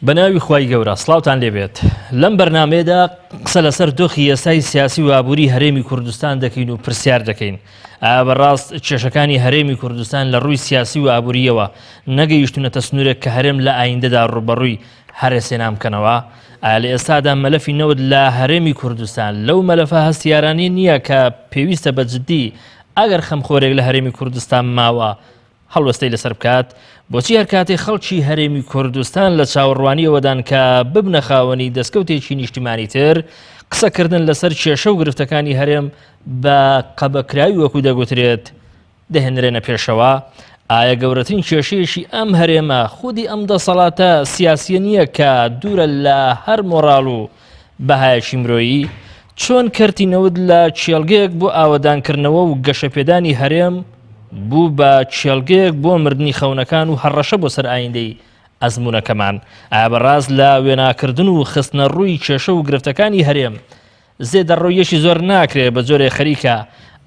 بەناوی خوای گەورە سڵاوتان لێبێت لەم بەرنامەیەدا قسە لەسەر دۆخی یاسای سیاسی و ئابووری هەرێمی کوردستان دەکەین و پرسیار دەکەین بەڕاست کێشەکانی هەرێمی کوردستان لە ڕووی سیاسی و ئابووریەوە نەگەیشتونەتە سنوورێک کە هەرێم لە ئایندەدا ڕوبەڕووی هەرێسێنام بکەنەوە لە ئێستادا مەلەفی نەوت لە هەرێمی کوردستان لەو مەلەفە هەستیارانی نییە کە پێویستە بەجددی ئەگەر خەمخۆرێک لە هەرێمی کوردستان ماوە هەڵوەستەی لەسەر بکات بۆچی هەر کاتێک خەڵکی هەرێمی کوردستان لە چاوەڕوانیەوەدان کە ببنە خاوەنی دەستکەوتێکی نیشتیمانی تر قسەکردن لەسەر کێشە و گرفتەکانی هەرێم بە قەبەکراوی وەکو دەگوترێت دەهێنرێنە پێشەوە ئایا گەورەترین کێشەیەشی ئەم هەرێمە خودی ئەم دەسەڵاتە سیاسیە نییە کە دوورە لە هەر مۆڕاڵ و بەهایەکی مرۆیی چۆن کەرتینەوت لە چێلگەیەک بۆ ئاوەدانکردنەوە و گەشەپێدانی هەرێم بوو بە چێلگەیەک بۆ مردنی خەونەکان و هەڕەشە بۆ سەر ئایندەی ئەزمونونەکەمان ئایا بەڕاست لە وێناکردن و خستنە ڕووی کێشە و گرفتەکانی هەرێم زێدەڕۆیەشی زۆر ناکرێت بە جۆرێ خەریکە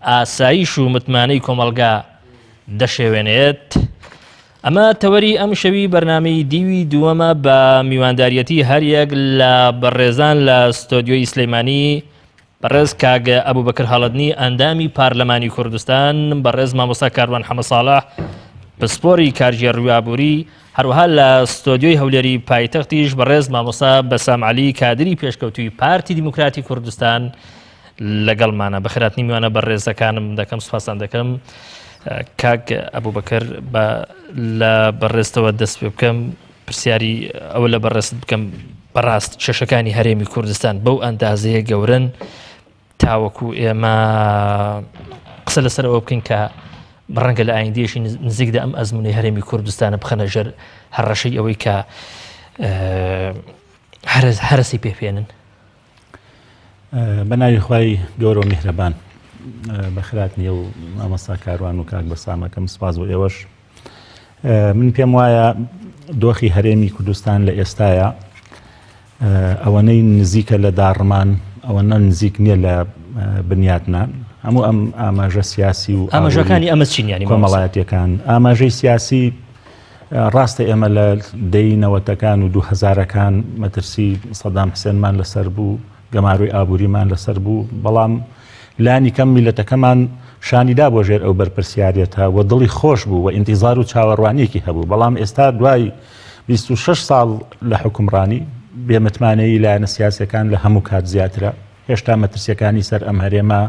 ئاسایش و متمانەی کۆمەلگا دەشێوێنێت ئەمە تەوەری ئەم شەوی بەرنامەی دیوی دووەمە بە میوانداریەتی هەریەک لە بەڕێزان لە ستۆدیۆی سلەیمانی بەڕێز کاگە ئەبوبەکر هەڵەدنی ئەندامی پارلەمانی کوردستان بەڕێز مامۆستا کاروان حەمە ساڵح پسپۆری کارژێر ڕوویابووری هەروەها لە ستۆدیۆی هەولێری پایتەختیش بەڕێز مامۆستا بەسام عەلی کادری پێشکەوتووی پارتی دیموکراتی کوردستان لەگەڵمانە بەخێراتنی میوانە بەڕێزەکانم دەکەم سوپاسان دەکەم کاک ئەبوبەکر لە بەڕێستەوە دەست پێ بکەم پرسیاری ئەوە لە بەڕێست بکەم بەڕاست کێشەکانی هەرێمی کوردستان بەو ئەندازەیە گەورن تاوەکو ئێمە قسە لەسەرەوە بکەین کە بەڕەنگە لە ئایندەیەشی نزیکدا ئەم ئەزمونەی هەرێمی کوردستانە بخەنە ژەر هەڕەشەی ئەوەی کە هەرەسی پێپێنن. بەناوی خوای گەورە و میهرەبان بەخراتنیە و مامۆستا کاروان و کاک بەسامەکەم سپاس بۆ ئێوەش. من پێم وایە دۆخی هەرێمی کوردستان لە ئێستایە ئەوەنەی نزیکە لە داڕمان ئەوەنە نزیک نییە لە بنیاتنان هەموو ئەم ئاماژە سیاسی و ئاماژەکانی ئەمە چینیانی کۆمەڵایەتیەکان ئاماژەی سیاسی ڕاستە ئێمە لە دەی نەوەتەکان و 2000ەکان مەترسی سەدام حسێنمان لەسەر بوو گەماروی ئابووریمان لەسەر بوو بەڵام لانی کەم میلەتەکەمان شانیدا بۆ ژێر ئەو بەرپرسیارەتە و دڵی خۆش بوو و ئینتیزار و چاوەڕوانیەکی هەبوو بەڵام ئێستا دوای 26 ساڵ لە حکومڕانی بێمتمانەی لایەنە سیاسەکان لە هەموو کات زیاترە هێشتا مەترسیەکانی سەر ئەم هەرێمە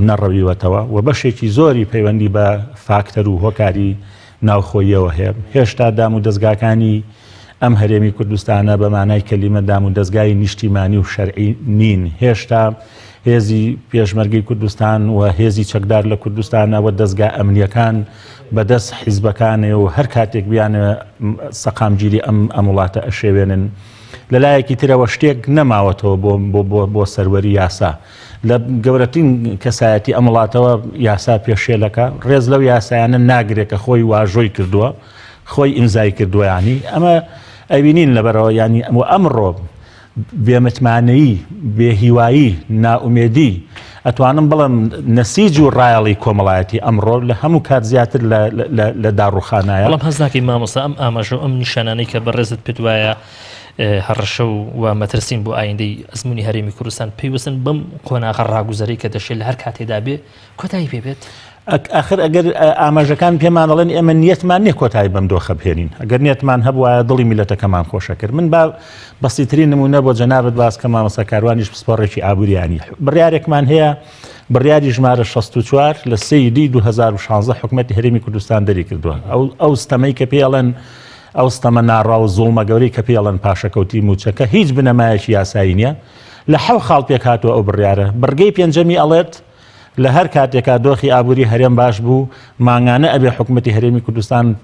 نەڕەویوەتەوە و بەشێکی زۆری پەیوەندی بە فاکتەر و هۆکاری ناوخۆییەوە هەیە هێشتا دام و دەستگاکانی ئەم هەرێمی کوردستانە بە مانای کەلیمە دام و دەستگای نیشتیمانی و شەرعی نین هێشتا هێزی پێشمەرگەی کوردستان و هێزی چەکدار لە کوردستانەوە دەستگا ئەمنیەکان بەدەست حیزبەکانێ و هەر کاتێک بیانە سەقامگیری ئەم وڵاتە ئەشێوێنن لەلایەکی ترەوە شتێک نەماوەتەوە بۆ سەروەری یاسا لە گەورەترین کەسایەتی ئەم وڵاتەوە یاسا پێشێلەکە ڕێز لەو یاسایانە ناگرێت کە خۆی واژۆی کردووە خۆی ئیمزای کردووە ینی ئەمە ئەبینین لەبەرەوە ینی ئەمڕۆ بێمتمانەیی بێهیوایی ناومێدی ئەتوانم بڵم نەسیج و ڕایەڵی کۆمەڵایەتی ئەمڕۆ لە هەموو کات زیاتر لە داڕوخانایە بەڵام هەز ناکەی مامۆستا ئەم ئاماژە و ئەم نیشانانەی کە بەڕێزت پێت وایە هەڕەشە و مەترسین بۆ ئایندەی ئەزمموی هەرێمی کوردستان پێیوەستن بەم قۆناغە ڕاگوزەرەی کە دەشێت لە هەر کاتێدا بێ کۆتایی پێبێت ئاخر ئەگەر ئاماژەکان پێمان دەڵێن ئێمە نیەتمان نییە کۆتایی بەم دۆخە بهێنین ئەگەر نیەتمان هەبووە دڵی میلەتەکەمان خۆشە کرد من با بەسیترین نمونە بۆ جەنابەت باس کە مامۆستا کاروانیش پسپۆڕێکی ئابووریانی بڕیارێکمان هەیە بڕیاری ژمارە 64 لە 3 دی 2016 حکومەتی هەرێمی کوردستان دەری کردووە ئەو ستەمەی کە پێڵێن ئەو ستەمە ناڕاو زوڵمە گەورەی کە پێڵەن پاشەکەوتی موچەکە هیچ بنەمایەکی یاسایی نییە لە 7 خاڵ پێک هاتووە ئەو بڕیارە بەرگەی پێنجەمی ئەڵێت لە هەر کاتێکا دۆخی ئابووری هەرێم باش بوو مانگانە ئەبێ حکومەتی هەرێمی کوردستان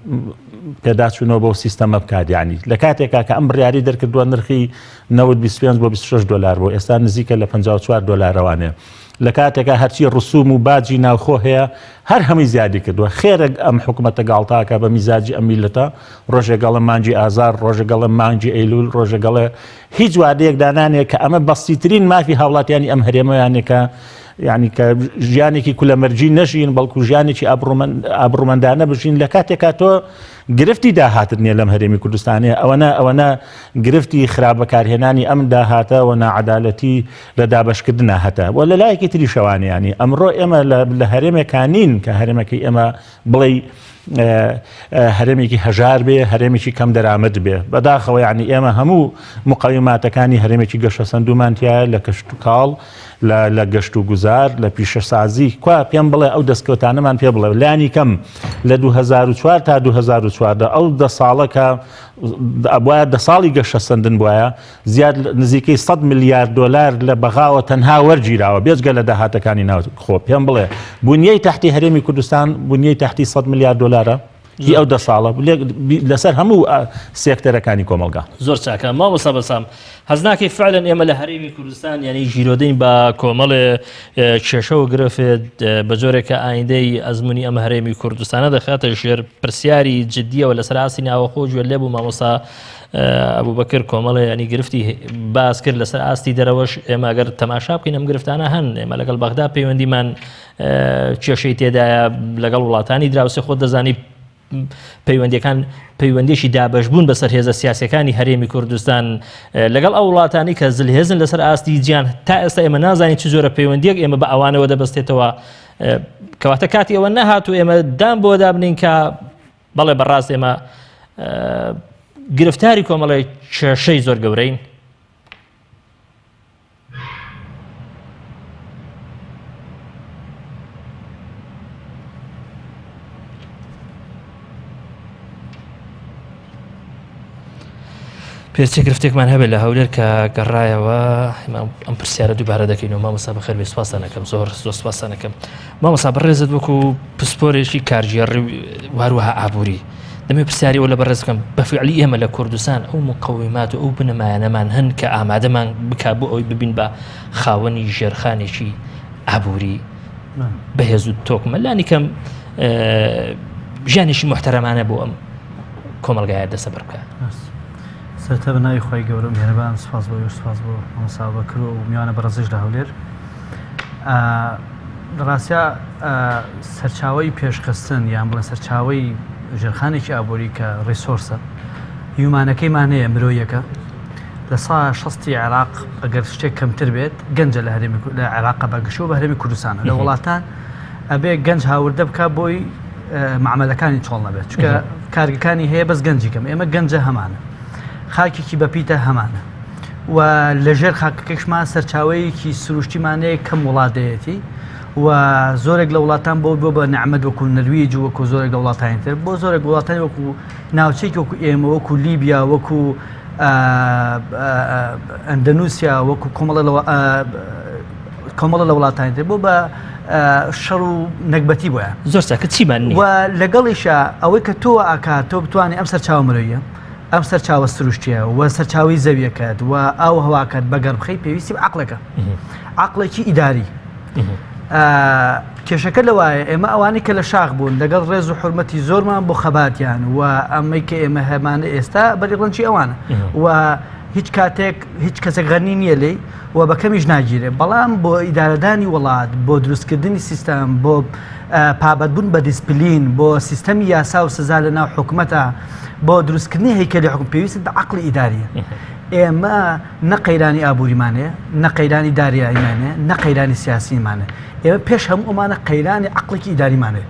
پێداچوونەوە بۆ سیستەمە بکات یانی لە کاتێکا کە ئەم بڕیاری دەرکردووە نرخی 25 بۆ 26 دلار بۆ ئێستا نزیکە لە 54 دلارەوانێ لە کاتێکا هەرچی ڕسوم و باجی ناوخۆ هەیە هەر هەمووی زیادی کردووە خێرە ئەم حکومەتە گاڵتاکە بە میزاجی ئەم میلەتە ڕۆژێگەڵە مانگی ئازار ڕۆژێگەڵە مانگی ئەیلول ڕۆژێگەڵە هیچ وادەیەک دانانێت کە ئەمە بەسیترین مافی هاوڵاتیانی ئەم هەرێمەیانێکە یعنی کە ژیانێکی کولەمەرجی نەژین بەڵکو ژیانێکی ئابڕومەندانە بژین لە کاتێکا تۆ گرفتی داهاتت نییە لەم هەرێمی کوردستانەیە ئەوەنە گرفتی خراپبەکارهێنانی ئەم داهاتە و نەعەدالەتی لە دابەشکردنا هەتا و لە لایەکی تری شەوانیانی ئەمڕۆ ئێمە لە هەرێمێکانین کە هەرێمەکەی ئێمە بڵێ هەرێمێکی هەژار بێ هەرێمێکی کەم دەرامەت بێ بەداخەوە یعنی ئێمە هەموو مقاوماتەکانی هەرێمێکی گەشتە سندومانتیایە لە کەشت و کاڵ لە گەشت و گوزار لە پیشەسازی کوا پێم بڵێ ئەو دەستکەوتانەمان پێ بڵێ لانی کەم لە 2004 تا 2014 ئەو دە ساڵەکە ئەبواە دە ساڵی گەشتە سندن بواە زیاد نزیکەی 100 میلیارد دلار لە بەغاوە تەنها وەرگیراوە بێجگە لە داهاتەکانی ناو خۆ پێم بڵێ بنیەی تحتی هەرێمی کوردستان بنیەی تحتی 100 میلیارد دلارە هی ئەو دە ساڵە لەسەر هەموو سێکتەرەکانی کۆمەلگا زۆر چاکە مامۆستا بەسام هەزناکەی فعلەن ئێمە لە هەرێمی کوردستان یعنی ژیرۆدەین بە کۆمەڵێ کێشەوە گرفێت بە جۆرێکە ئایندەی ئەزمموی ئەم هەرێمی کوردستانە دەخاتە ژێر پرسیاری جددیەوە لەسەر ئاسی ناوەخۆ گوێ لێبوو مامۆستا ئەبوبەکر کۆمەڵێ ینی گرفتی باس کرد لەسەر ئاستی دەرەوەش ئێمە ئەگەر تەماشا بکەین ئەم گرفتانە هەن ئێمە لەگەڵ بەغدا پەیوەندیمان کێشەی تێدایە لەگەڵ وڵاتانی دراوسێ خۆ دەزانی پەیوەندێکی دابەشبوون بەسەر هێزە سیاسەکانی هەرێمی کوردستان لەگەڵ ئەو وڵاتانی کە زلهێزن لەسەر ئاستی گیان تا ئێستا ئێمە نازانین چ جۆرە پەیوەندیەک ئێمە بە ئەوانەوە دەبەستێتەوە کەواتە کاتی ئەوە نەهات و ئێمە دام بۆ دابنین کە بەڵێ بەڕاست ئێمە گرفتاری کۆمەڵی کێشەی زۆر گەورەین پێچێ گرفتێکمان هەبێت لە هەولێر کە گەڕایەوە ئەم پرسیارە دووبارە دەکەین و مامۆستا بەخێر بێ سوپاسانەکەم زۆر سوپاسانەکەم مامۆستا بەڕێزت وەکو پسپۆرێکی کارژێڕی واروها ئابووری دەمێ پرسیاریەوە لە بەڕێزەکەم بەفعلی ئێمە لە کوردستان ئەو مقەومات و ئەو بنەمایانەمان هەن کە ئامادەمان بک بۆ ئەوی ببین بە خاوەنی ژێرخانێکی ئابووری بەهێز و تۆکمە لانی کەم ژیانێکی محتەرەمانە بۆ ئەم کۆمەلگایە دەسەبەر بکە سەرەتا بەناوی خۆی گەورە میهرەبان سوپاس بۆ سوپاس بۆ مامۆستا بەکر و میوانە بەڕێزش لە هەولێر ڕاستە سەرچاوەی پێشخستن یان بڵێن سەرچاوەی ژێرخانێکی ئابووری کە ڕیسۆرسە هیومانەکەیمانەیە مرۆیەکە لە سا 60 عێراق ئەگەر شتێک کەمتر بێت گەنجە لە هەرێمی لە عێراقا بەگشتەوە بە هەرێمی کوردستانە لە وڵاتان ئەبێ گەنج هاوردە بکە بۆی معاملەکانی چۆڵ نەبێت چکە کارگەکانی هەیە بەس گەنجی کەم ئێمە گەنجە هەمانە خاکێکی بەپیتە هەمانە و لەژێر خاکەکەشمان سەرچاوەیەکی سروشتیمانەیە کەم وڵاتەیەتی و زۆرێک لە وڵاتان بۆ بە نەعمەد وەکو نەرویج و وەکو زۆرێک لە وڵاتانی تر بۆ زۆرێک وڵاتانی وەکو ناوچەیەکی وەکو ئێمە وەکو لیبیا وەکو ئەندەنووسیا وەکو کۆمەڵە لە وڵاتانی تر بۆ بە شەڕ و نەکبەتی بۆیە زۆر چاکە چیمان و لەگەڵیشە ئەوەی کە تۆ ئاکات تۆ بتوانێت ئەم سەرچاوە مرۆیە ئەم سەرچاوە سروشتیە و سەرچاوی زەویەکەت و ئەو هەواکەت بەگەر بخەی پێویستی بە عەقڵەکە عەقڵێکی ئیداری کێشەکە لەوایە ئێمە ئەوانەی کە لە شاخ بوون لەگەڵ ڕێز و حورمەتی زۆرمان بۆ خەباتیان و ئەمەی کە ئێمە هەمانە ئێستا بەریڵەنچی ئەوانە و هیچ کاتێک هیچ کەسێک غەنی نییە لێ و بەکەمیش ناگیرێ بەڵام بۆ ئیدارەدانی وڵات بۆ دروستکردنی سیستەم بۆ پابەتبوون بە دیسپلین بۆ سیستەمی یاسا و سزا لە ناو حکومەتە بۆ دروستکردنی هەیکەلی حکوم پێویست بە عەقڵی ئیداریە ئێمە نە قەیرانی ئابووریمانەیە نە قەیرانی داریاییمانەیە نە قەیرانی سیاسیمانە ئێمە پێش هەموو ئەمانە قەیرانی عەقڵێکی ئیداریمانەیە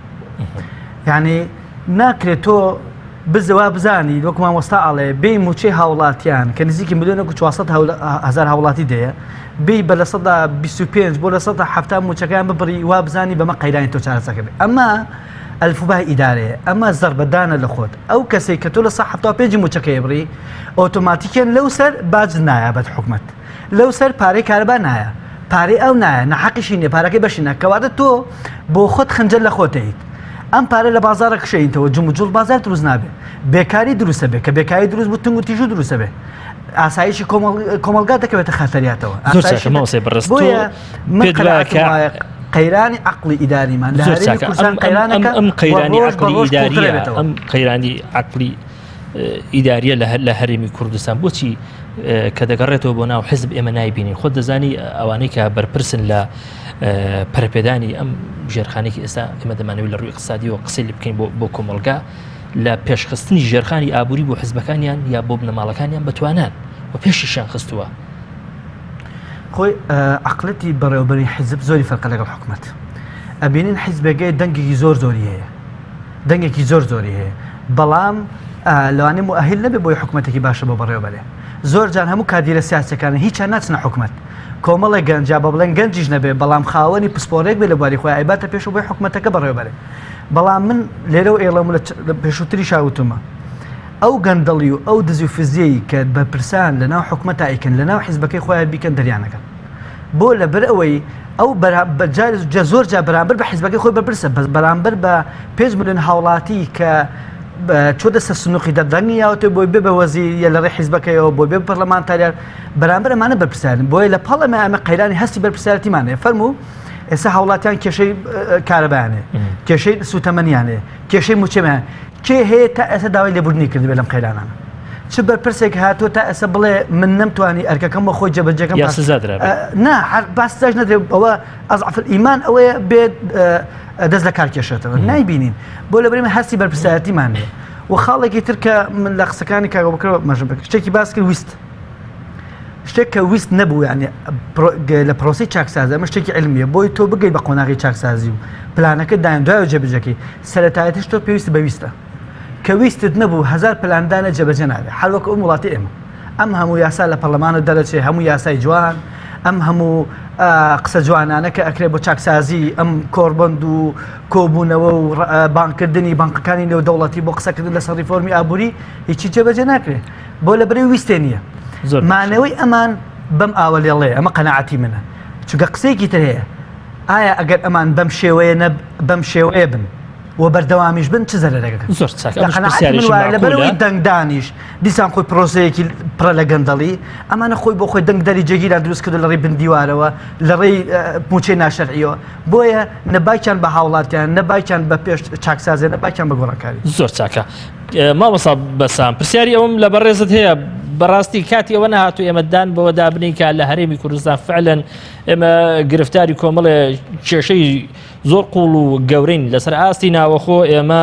یعنی ناکرێت تۆ بزەوا بزانی وەکو مامۆستا ئاڵێ بێی موچەی هاوڵاتیان کە نزیکی 1,400,000 هاوڵاتی دەیە بێی بە لە 125 بۆ لە 170 موچەکان ببڕی وا بزانی بەمە قەیرانی تۆ چارەسەکرد ئەمە ئەلفوبای ئیدارەیە ئەمە زەربەدانە لە خۆت ئەو کەسێک کە تۆ لە 175 موچەکەی بڕی ئۆتۆماتیکیان لەو سەر باج نایە بەت حکومەت لەو سەر پارەی کارەبا نایە پارەی ئەو نایە نەحەقیشی نیە پارەکەی بەشینە کەواتە تۆ بۆ خۆت خەنجەر لە خۆتەیت ئەم پارە لە بازارە کشەینەوە جم و جوڵ بازار دروست نابێت بێکاری دروستە بێت کە بێکاری دروست بوو تنگ و تیژ دروستە بێت ئاسایشی کۆمەلگا دەکەوێتە خەتەریاتەوە قەیرانی عەقڵی ئیداریمان لە هەرێمی کوردستان قەیرانەکە ئەم قەیرانی عەقڵی ئیداریە ئەم قەیرانی عەقڵی ئیداریە لە هەرێمی کوردستان بۆچی کە دەگەڕێتەوە بۆ ناو حزب ئێمە نایبینین خۆت دەزانی ئەوانەی کە بەرپرسن لە پەرپێدانی ئەم ژێرخانێکی ئێستا ئێمە دەمانەوێت لە ڕووی اقتصادیەوە قسەی لێ بکەین بۆ کۆمەلگا لە پێشخستنی ژێرخانی ئابووری بۆ حیزبەکانیان یا بۆ بنەماڵەکانیان بتوانان و پێشیشان خستووە. خۆی عقلەتی بەڕێوەبەری حیزب زۆری فەرقە لەگەڵ حکوومەت. ئەبینین حیزبەکەی دەنگێکی زۆری هەیە، دەنگێکی زۆری هەیە، بەڵام لەوانەیە مؤهل نەبێ بۆی حکوومەتێکی باشە بۆ بەڕێوەبەرێ. زۆر جان هەموو کادیرە سیاسەکانە هیچیان ناچنە حکوومەت، کۆمەڵی گەنجا بە بڵێن گەنجیش نەبێ، بەڵام خاوەنی پسپۆرێک بێ لە بواری خۆی ئایباتە پێش بۆی حکوومەتەکە بەڕێوەبەرێ. بەڵام من لێرەوە ئێڵەم لە پێشووتری شاوتمە ئەو گەندەڵی و ئەو دزی و فزیەی کە بەپرسان لەناو حکوومەت ئایکن لەناو حیزبەکەی خۆیان بیکەن دەریانەکەن بۆ لەبەر ئەوەی ئەو زۆر جا بەرامبەر بە حیزبەکەی خۆی بەرپرسە، بەس بەرامبەر بە 5 ملیۆن هاوڵاتی کە چۆ دەستە سنووقی دەدەنگی یاوتێ بۆی بێ بە وەزیریە لە ڕێ حیزبەکەیەوە بۆ بێ پەرلەمانتاریان بەرامبەر ئەمانە بەرپرسان بۆیە لە پەڵەمە ئەمە قەیرانی هەستی بەرپرسایەتیمانەیە. فەرموو ئێستا هاوڵاتیان کێشەی کارەبایانێ، کێشەی سوتەمەنیانێ، کێشەی موچەمان کێ هەیە تا ئێستا داوای لێبوردنی کردبێ لەم قەیرانانە. چ بەرپرسێک هاتووە تا ئێستا بڵێ من نەمتوانی ئەرکەکەم بە خۆی جەبەجێکەم نا باسداش نەدرێت ئەوە ئەزعف ئیمان ئەوەیە بێت دەست لە کار کێشێتەوە نایبینین بۆ لەبەرێمە هەستی بەرپرسایەتیمانەیە. و خاڵێکی تر کە من لە قسەکانی کاگە بکرەوە مەژم بکە شتێکی باس کرد ویست شتێک کە ویست نەبوو یعنی لە پرۆسی چاکسازی ئەمە شتێکی علمیە بۆی تۆ بگەی بە قۆناغی چاکسازی و پلانەکە دایم دوای جێبەجێکی سەرەتایەتیش تۆ پێویست بەویستە کە ویستت نەبوو 1000 پلاندانە جێبەجێ نابێت هەروەکو ئەو وڵاتی ئێمە ئەم هەموو یاسا لە پەرلەمانە دەرەچێ هەموو یاسای جوان ئەم هەموو قسە جوانانە کە ئەکرێت بۆ چاکسازی ئەم کۆربند و کۆبوونەوە و بانکردنی بانکەکانی نێودەوڵەتی بۆ قسەکردن لەسەر ریفۆرمی ئابووری هیچی جێبەجێ ناکرێت بۆ لەبەرەی ویستێ نییە مانەوەی ئەمان بەم ئاوەلێڵێ ئەمە قەناعەتی منە چونکە قسەیەکی تر هەیە ئایا ئەگەر ئەمان بەم شێوەیە بن و بەردەوامیش بن چ زەرەرەکە زۆر لەبەرەوەی دەنگدانیش دیسان خۆی پرۆسەیەکی پڕە لە گەندەڵی ئەمانە خۆی بۆ خۆی دەنگدەری جێگیران دروست کردو لە ڕێی بندیوارەوە لە ڕێی موچەی ناشەرعیەوە بۆیە نەبایکیان بە هاوڵاتیان نەبایکیان بە پێش چاکسازێ نەبایکیان بە گۆڕەکاری زۆر چاکە. مامۆستا بەسام پرسیاری ئەوم لە بەڕێزت هەیە بەڕاستی کاتی ئەوە نهاتوو ئێمەدان بەوە دابنین کە لە هەرێمی کوردستان فعلەن ئێمە گرفتاری کۆمەڵێ کێشەی زۆر قوڵ و گەورەین لەسەر ئاستی ناوەخۆ ئێمە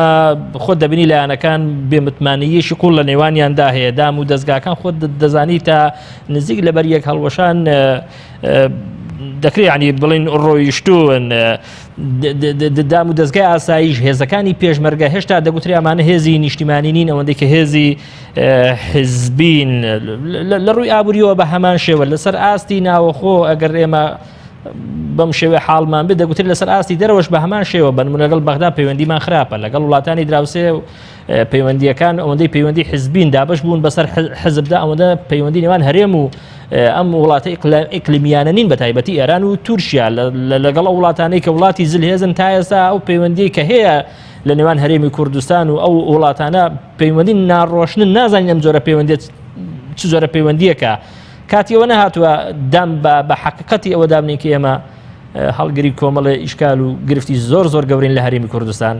خۆت دەبینی لایەنەکان بێمتمانیەشی قوڵ لە نێوانیاندا هەیە دام و دەستگاکان خۆت دەزانی تا نزیک لەبەر یەک هەڵوەشان دەکرێت ینی بڵین ڕۆیشتوون دام و دەستگای ئاساییش هێزەکانی پێشمەرگە هێشتا دەگوتری ئەمانە هێزی نیشتیمانی نین ئەوەندەی کە هێزی حیزبین لە ڕووی ئابووریەوە بە هەمان شێوە لەسەر ئاستی ناوەخۆ ئەگەر ئێمە بەم شێوێ حاڵمان بێ دەگوتری لەسەر ئاستی دەرەوەش بە هەمان شێوە بنمونە لەگەڵ بەغدا پەیوەندیمان خراپە لەگەڵ وڵاتانی دراوسێ پەیوەندیەکان ئەوەندەی پەیوەندی حیزبین دابش بوون بەسەر حزبدا ئەوەندە پەیوەندی نێوان هەرێم و ئەم وڵاتە ئیقلیمیانە نین بە تایبەتی ئێران و تورکیا لەگەڵ ئەو وڵاتانەی کە وڵاتی زلهێزن تا ئێستا ئەو پەیوەندی کە هەیە لە نێوان هەرێمی کوردستان و ئەو وڵاتانە پەیوەندی ناڕۆشنن نازانین ئەم جۆرە پەیوەندی چ جۆرە پەیوەندیەکە کاتیەوە نەهاتووە دام بە حەقیقەتی ئەوە دابنین کە ئێمە هەڵگری کۆمەڵی ئیشکال و گرفتی زۆر زۆر گەورین لە هەرێمی کوردستان.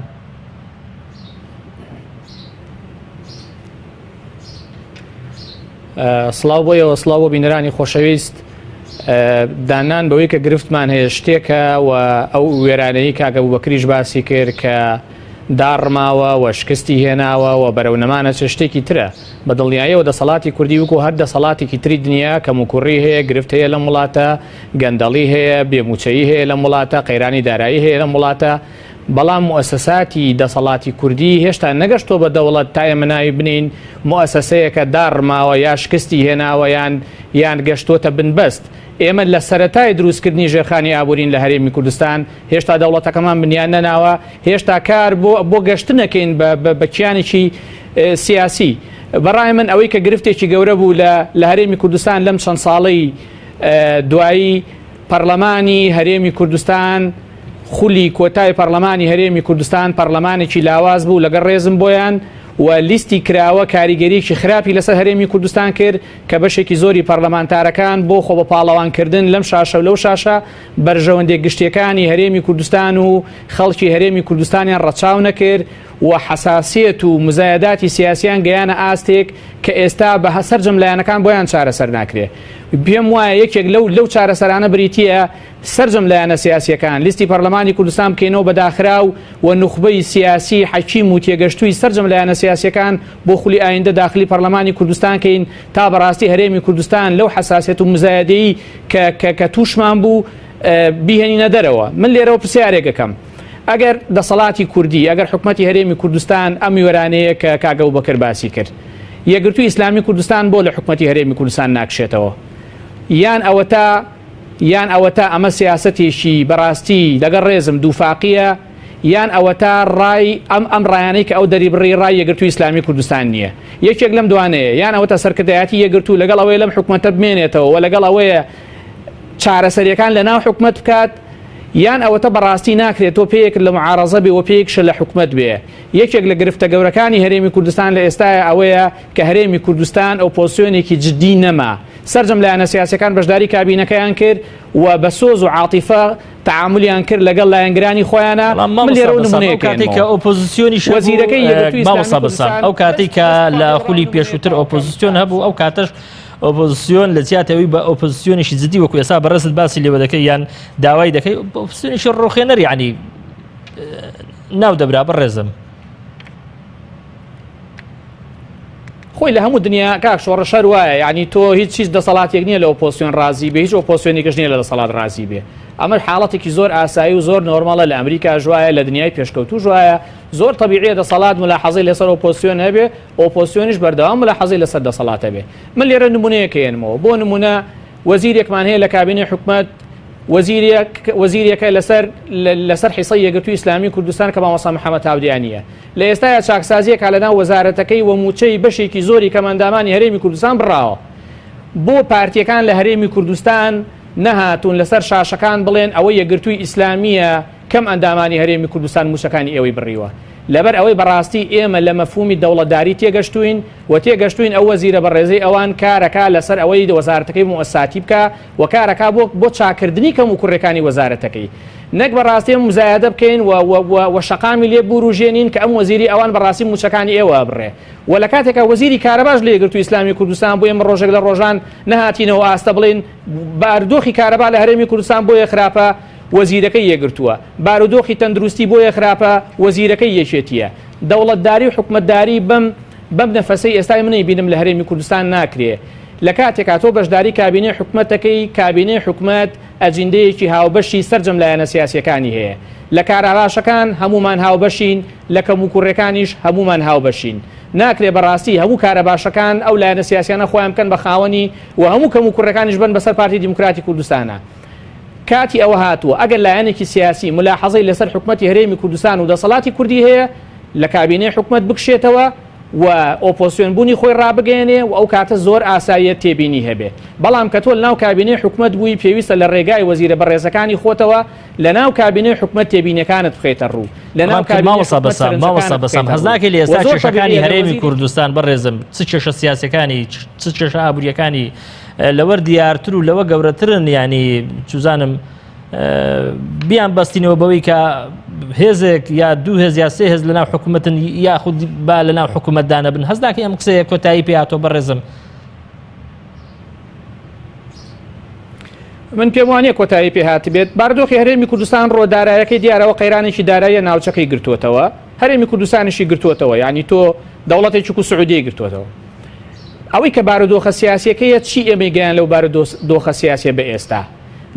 سڵاو بۆیەوە سڵاو بۆ بینەرانی خۆشەویست دانان بەوەی کە گرفتمان هەیە شتێکە و ئەو وێرانەی کاگە بووبەکریش باسی کرد کە داڕماوە و شکستی هێناوە و بەرەو نەمانە چ شتێکی ترە بە دڵنیاییەوە دەسەڵاتی کوردی وکو هەر دەسەڵاتێکی تری دنیا کە موکوڕی هەیە گرفت هەیە لەم وڵاتە گەندەڵی هەیە بێموچەیی هەیە لەم وڵاتە قەیرانی دارایی هەیە لەم وڵاتە بەڵام مؤسساتی دەسەڵاتی کوردی هێشتا نەگەشتۆ بە دەوڵەت تا ئێمە ناوی بنین مؤسسەیەکە داڕماوە یا شکستی هێناوە یان گەشتۆتە بنبەست ئێمە لە سەرەتای دروستکردنی ژێرخانی ئابوورین لە هەرێمی کوردستان هێشتا دەوڵەتەکەمان بنیان نەناوە هێشتا کار بۆ گەشتنەکەین بە کیانێکی سیاسی بەڕای من ئەوەی کە گرفتێکی گەورە بوو لە هەرێمی کوردستان لەم چەند ساڵەی دوایی پەرلەمانی هەرێمی کوردستان خولی کۆتای پەرلەمانی هەرێمی کوردستان پەرلەمانێکی لاواز بوو لەگەڵ ڕێزم بۆیان و لیستی کراوە کاریگەریکی خراپی لەسەر هەرێمی کوردستان کرد کە بەشێکی زۆری پەرلەمانتارەکان بۆ خۆ بە پاڵەوانکردن لەم شاشە و لەو شاشە بەرژەوەندێک گشتیەکانی هەرێمی کوردستان و خەڵکی هەرێمی کوردستانیان ڕەچاو نەکرد و حساسیت و مزایداتی سیاسیان گەیانە ئاستێک کە ئێستا بە هەسەرجەم لایەنەکان بۆیان چارەسەر ناکرێت پێم وایە یەکێک لەو چارەسەرانە بریتە سەرجەم لایەنە سیاسیەکان لیستی پەرلەمانی کوردستان بکەینەوە بەداخراو و نخبەی سیاسی حەکیم و تێگەشتووی سەرجەم لایەنە سیاسیەکان بۆ خولی ئایندە داخلی پەرلەمانی کوردستان کەین تا بەڕاستی هەرێمی کوردستان لەو حساسیەت و مزایەدەیی کە تووشمان بوو بیهێنینە دەرەوە. من لێرەوە پرسیارێکەکەم ئەگەر دەسەڵاتی کوردی ئەگەر حکومەتی هەرێمی کوردستان ئەم میوەرانەیە کە کاگە بوبەکر باسی کرد یەکگرتووی ئیسلامی کوردستان بۆ لە حکومەتی هەرێمی کوردستان ناکشێتەوە یان ئەوە تا ئەمە سیاسەتێکی بەڕاستی لەگەڵ ڕێزم دووفاقیە یان ئەوە تا ڕای ئەم ڕایانەی کە ئەو دەری بڕی ڕای یەکگرتووی ئیسلامی کوردستان نییە یەکێک لەم دوانەیە یان ئەوە تا سەرکردایەتی یەکگرتوو لەگەڵ ئەوەیە لەم حکومەتە بمێنێتەوە و لەگەڵ ئەوەیە چارەسەریەکان لەناو حکومەت بکات یان ئەوەتە بەڕاستی ناکرێت تۆ پێیەک لە معارەزە بێ و پێیەکشە لە حکومەت بێ یەکێک لە گرفتە گەورەکانی هەرێمی کوردستان لە ئێستاە ئەوەیە کە هەرێمی کوردستان ئۆپۆزیسیۆنێکی جدی نەما سەرجەم لایەنە سیاسەکان بەشداری کابینەکەیان کرد و بە سۆز و عاتیفە تعاملیان کرد لەگەڵ لایەنگرانی خۆیانە کاتێک کە ئۆپۆزیسیۆنی وەزیرەکەی ئەو کاتێک کە لە خولی پێشووتر ئۆپۆزیسیۆن هەبوو ئەو کاتەش ئۆپۆزیسیۆن لە جیاتەوەی بە ئۆپۆزیسیۆنێکی جدی وەکو ئێستا بەڕێزت باسی لێوە دەکەی یان داوای دەکەی ئۆپۆزیسیۆنێکی ڕۆخێنەر یعنی ناو دەبرا بەڕێزم خۆی لە هەموو دنیا کاک شۆڕە شەر وایە یعنی تۆ هیچ چیز دەسەڵاتێک نییە لە ئۆپۆزیسیۆن ڕازی بێ هیچ ئۆپۆزیسیۆنێکش نییە لە دەسەڵات ڕازی بێ ئەمە حاڵەتێکی زۆر ئاسایی و زۆر نۆرماڵە لە ئەمریکا ژوایە لە دنیای پێشکەوتوو ژوایە زۆر تەبیعیە دەسەڵات ملاحەزەی لەسەر ئۆپۆزیسیۆن هەبێ ئۆپۆزیسیۆنیش بەردەوام ملاحەزەی لەسەر دەسەڵات هەبێ من لێرە نمونەیەکە هێنمەوە بۆ نمونە وەزیرێکمان هەیە لە کابینەی حکومەت وەزیرێکە لەسەر حیسەی یەکگرتووی ئیسلامی کوردستان کە مامۆستا محەممەد هاودیانیە لە ئێستاە چاکسازیەکە لەناو وەزارەتەکەی و موچەی بەشێکی زۆری کەمەندامانی هەرێمی کوردستان بڕاوە بۆ پارتیەکان لە هەرێمی کوردستان نەهاتون لەسەر شاشەکان بڵێن ئەوە یەکگرتووی ئیسلامیە کەم ئەندامانی هەرێمی کوردستان موچەکانی ئێوەی بڕیوە لەبەر ئەوەی بەڕاستی ئێمە لە مەفهومی دەوڵەتداری تێگەشتوین و تێگەشتوین ئەو وەزیرە بەڕێزەی ئەوان کارەکە لەسەر ئەوەی وەزارەتەکەی مؤسساتی بکە و کارەکە بۆ چاکردنی کەم و کوڕەکانی وەزارەتەکەی نەک بەڕاستی مزایەدە بکەین و شەقامی لێ بوروژێنین کە ئەم وەزیری ئەوان بەڕاستی موچەکانی ئێوە بڕێ و لە کاتێکە وەزیری کارەباش لە یەکگرتووی ئیسلامی کوردستان بۆ ئێمە ڕۆژێک لە ڕۆژان نەهاتینەوە ئاستە بڵین بارودۆخی کارەبا لە هەرێمی کوردستان بۆیە خراپە وەزیرەکەی یەکگرتووە بارودۆخی تەندروستی بۆیە خراپە وەزیرەکەی یەکێتیە دەوڵەتداری و حکومەتداری بەم نەفەسەی ئێستای منەی بینم لە هەرێمی کوردستان ناکرێ لە کاتێکا تۆ بەشداری کابینەی حکومەتەکەی کابینەی حکومەت ئەجندەیەکی هاوبەشی سەرجەم لایەنە سیاسیەکانی هەیە لە کارەباشەکان هەمومان هاوبەشین لە کەم و کوڕەکانیش هەمومان هاوبەشین ناکرێ بەڕاستی هەموو کارەباشەکان ئەو لایەنە سیاسیانە خۆیان بکەن بە خاوەنی و هەموو کەم و کوڕەکانیش بن بەسەر پارتی دیموکراتی کوردستانە کاتی ئەوە هاتووە ئەگەر لایەنێکی سیاسی ملاحەزەی لەسەر حکومەتی هەرێمی کوردستان و دەسەڵاتی کوردی هەیە لە کابینەی حکومەت بکشێتەوە و ئۆپۆزیسیۆن بوونی خۆی ڕابگەێنێ و ئەو کاتە زۆر ئاساییە تێبینی هەبێ بەڵام کە تۆ لەناو کابینەی حکومەت بووی پێویستە لە ڕێگای وەزیرە بەڕێزەکانی خۆتەوە لەناو کابینەی حکومەت تێبینەکانت بخێتە ڕوو لەناو ماوەسا بەسام حەزناکە لە ئێستا کێشەکانی هەرێمی کوردستان بەڕێزم چ کێشە سیاسەکانی چ کێشە ئابوووریەکانی لەوەر دیارتر و لەوە گەورەترن ینی چوزانم بیان بەستینەوە بەوەی کە هێزێک یا دوو هێز یا سێ هێز لەناو حکوومەتن یاخود با لەناو حکوومەتدانە بن هەزناکە ئەم قسەیە کۆتایی پێهاتۆ بەڕێزم من پێم وانە کۆتایی پێهات بێت بارودۆخی هەرێمی کوردستان ڕۆدارایەکەی دیارەوە قەیرانێکی داراییە ناوچەکەی گرتووەتەوە هەرێمی کوردستانیشی گرتووەتەوە ینی تۆ دەوڵەتێکی سعودی گرتووەتەوە ئەوەی کە بارودۆخە سیاسیەکەیە چی ئێمە گەیان لەو بارودۆخە سیاسیە بە ئێستا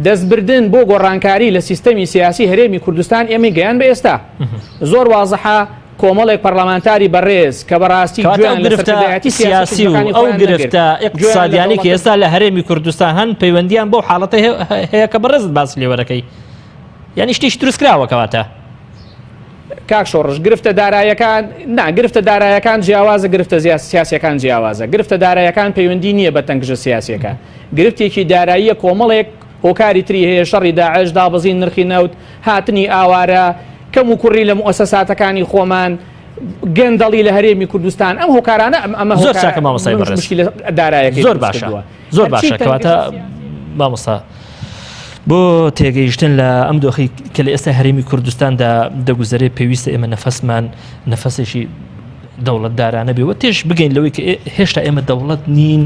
دەستبردن بۆ گۆڕانکاری لە سیستەمی سیاسی هەرێمی کوردستان ئێمە گەیان بە ئێستا زۆر وازەحە کۆمەڵێک پەرلەمانتاری بەڕێز کە بەڕاستی گرفتە سیاسی و ئەو گرفتە اقتصادیانی کە ئێستا لە هەرێمی کوردستان هەن پەیوەندیان بۆ حاڵەتە هەیە کە بەڕێزت باس لێوەرەکەی یعنی شتیش دروستکراوە کەواتە کاک شۆڕش گرفتە داراییەکان گرفتە داراییەکان جیاوازە گرفتە سیاسیەکان جیاوازە گرفتە داراییەکان پەیوەندی نییە بە تەنگژە سیاسیەکە گرفتێکی داراییە کۆمەڵێک هۆکاری تری هەیە شەڕی داعش دابەزین نرخی نەوت هاتنی ئاوارە کەم و کوڕی لە مؤسساتەکانی خۆمان گەندەڵی لە هەرێمی کوردستان ئەم هۆکارانە ئەمە زۆر چاکە مامۆستای بەڕێز داراییەکەی زۆر باشە زۆر باشە کەواتە مامۆستا بۆ تێگەیشتن لە ئەم دۆخی کە لە ئێستا هەرێمی کوردستاندا دەگوزارێت پێویستە ئێمە نەفەسمان نەفەسێکی دەوڵەتدارانە بێ و تێش بگەین لەوەی کە هێشتا ئێمە دەوڵەت نین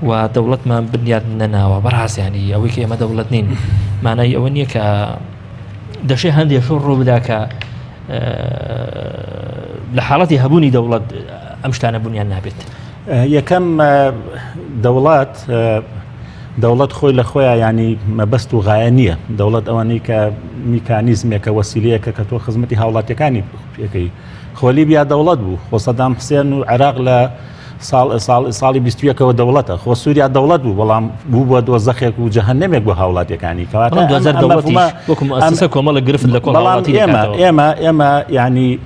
و دەوڵەتمان بنیاد نەناوە بەڕاستیانی ئەوەی کە ئێمە دەوڵەت نین مانای ئەوە نییە کە دەشێ هەندێک شەو ڕوو بدا کە لە حاڵەتی هەبوونی دەوڵەت ئەم شتانە بوونیان نابێت. یەکەم دەوڵەت خۆی لە خۆیان ینی مەبەست و غایە نییە. دەوڵەت ئەوانەی کە میکانیزمێکە وەسیلەیەکە کە تۆ خزمەتی هاوڵاتیەکانی پێەکەی خۆلی بیا دەوڵەت بوو. خۆ سەدام حوسێن و عێراق لە ساڵی 21ەوە دەوڵەتە. خۆ سووریا دەوڵەت بوو بەڵام بوو بۆ دۆزەخێک و جەهەنەمێک بۆ هاوڵاتیەکانی کەواتە کۆمەڵە گرفت لە کۆمەڵاتی ئێمە ینی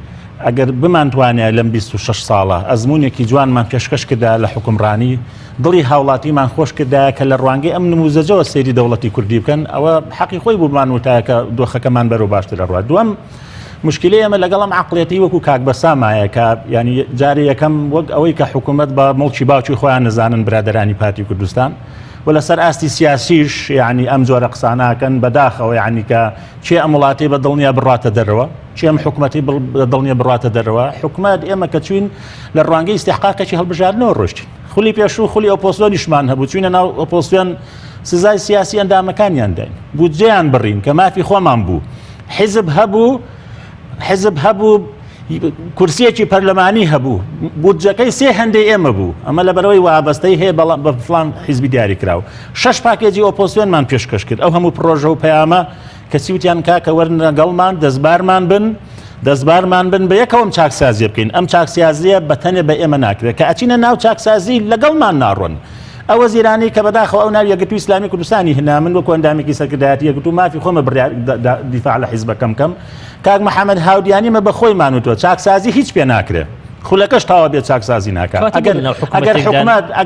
ئەگەر بمانتوانێت لەم 26 ساڵە ئەزمونێکی جوانمان پێشکەش کردا لە حکومڕانی دڵی هاوڵاتیمان خۆش کردا کە لە ڕوانگەی ئەم نموزەجەوە سەیری دەوڵەتی کوردی بکەن ئەوە حەقی خۆی بوومان وتایە کە دۆخەکەمان بەرەو باشتر ئەڕوات. دووەم مشکلەی ئەمە لەگەڵم عەقڵێتی وەکو کاک بەسامایە کە ینی جارێ یەکەم وەک ئەوەی کە حکوومەت بە مڵکی باوکی خۆیان نەزانن برادەرانی پارتی کوردستان و لەسەر ئاستی سیاسیش ینی ئەم جۆرە قساناکەن بەداخەوە ینی کە چێ ئەم وڵاتی بە دڵنیا بڕاتە دەرەوە چێ ئەم حکوومەتی دڵنیا بڕاتە دەرەوە. حکوومەت ئێمە کە چوین لە ڕوانگەی استحقاقێکی هەڵبژاردنەوە ڕۆشتین. خولی پێشوو خولی ئۆپۆزیۆنیشمان هەبوو چوینە ناو ئۆپۆزیۆن سزای سیاسی ئەندامەکانیان داین بودجێیان بڕین کە مافی خۆمان بوو. حزب هەبوو کورسیەکی پەرلەمانی هەبوو بودجەکەی سێ هەندەی ئێمە بوو. ئەمە لە بەرەوەی وابەستەی هەیە بە فلان حیزبی دیاری کراوە. 6 پاکێجی ئۆپۆزیۆنمان پێشکەش کرد. ئەو هەموو پرۆژە و پەیامە کەسی وتیان کاکە وەرن لەگەڵمان دەستبارمان بن بە یەکەوەم چاکسازی بکەین. ئەم چاکسازیە بەتەنێ بە ئێمە ناکرێت کە ئەچینە ناو چاکسازی لەگەڵمان ناڕۆن. ئەوە زیرانی کە بەداخەوە ئەو ناو یەکگرتووی ئیسلامی کوردستانی هێنا من وەکو ئەندامێکی سەرکردایەتی یەکگرتوو مافی خۆمە دیفاع لە حیزب بکەم کاک محەممەد هاودیانیمە بە خۆی مانوتوە چاکسازی هیچ پێ ناکرێت. خولەکەش تاوا بێت چاکسازی ناکات.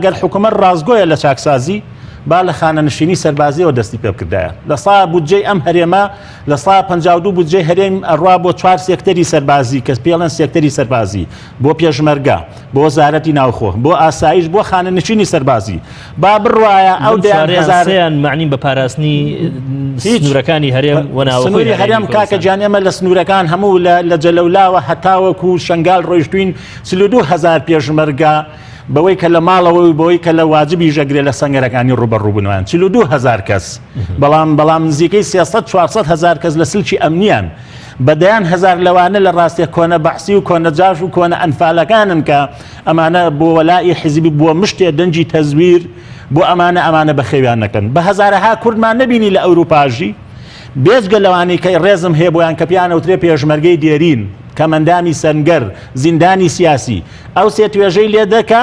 ئەگەر حکوومەت ڕازگۆیە لە چاکسازی با لە خانەنشینی سەربازیەوە دەستی پێ بکردایە. لە سا بودجەی ئەم هەرێمە لە سا 52 بودجەی هەرێم ئەڕوا بۆ 4 سێکتەری سەربازی کە پێڵەن سێکتەری سەربازی بۆ پێشمەرگە بۆ وەزارەتی ناوخۆ بۆ ئاسایش بۆ خانەنشینی سەربازی با بڕواایە ئەو دەیان معنیم بە پاراستنی سنوورەکانی هەرێم سنووری هەرێم کاکە جانێمە لە سنوورەکان هەموو لە جەلەولاوە هەتاوەکو شنگال ڕۆیشتوین 32,000 پێشمەرگە بەوەی کە لە ماڵەوەی بۆی کە لە واجبی ژەگرێ لە سەنگەرەکانی ڕوبەڕووبنەوەیان 42,000 کەس بەڵام نزیکەی 300-400,000 کەس لە سلکی ئەمنیان بەدەیان هزار لەوانە لە ڕاستیە کۆنە بەحسی و کۆنە جاش و کۆنە ئەنفالەکانن کە ئەمانە بۆ وەلای حیزبی بووە مشتێ دەنجی تەزویر بۆ ئەمانە بەخێویان نەکەن. بە هەزارەها کوردمان نەبینی لە ئەوروپاژی بێجگە لەوانەی کە ڕێزم هەیە بۆیان کە پیانەوترێ پێشمەرگەی دێرین کەمەندانی سەنگەر زیندانی سیاسی ئەو سێ توێژەی لێ دەکە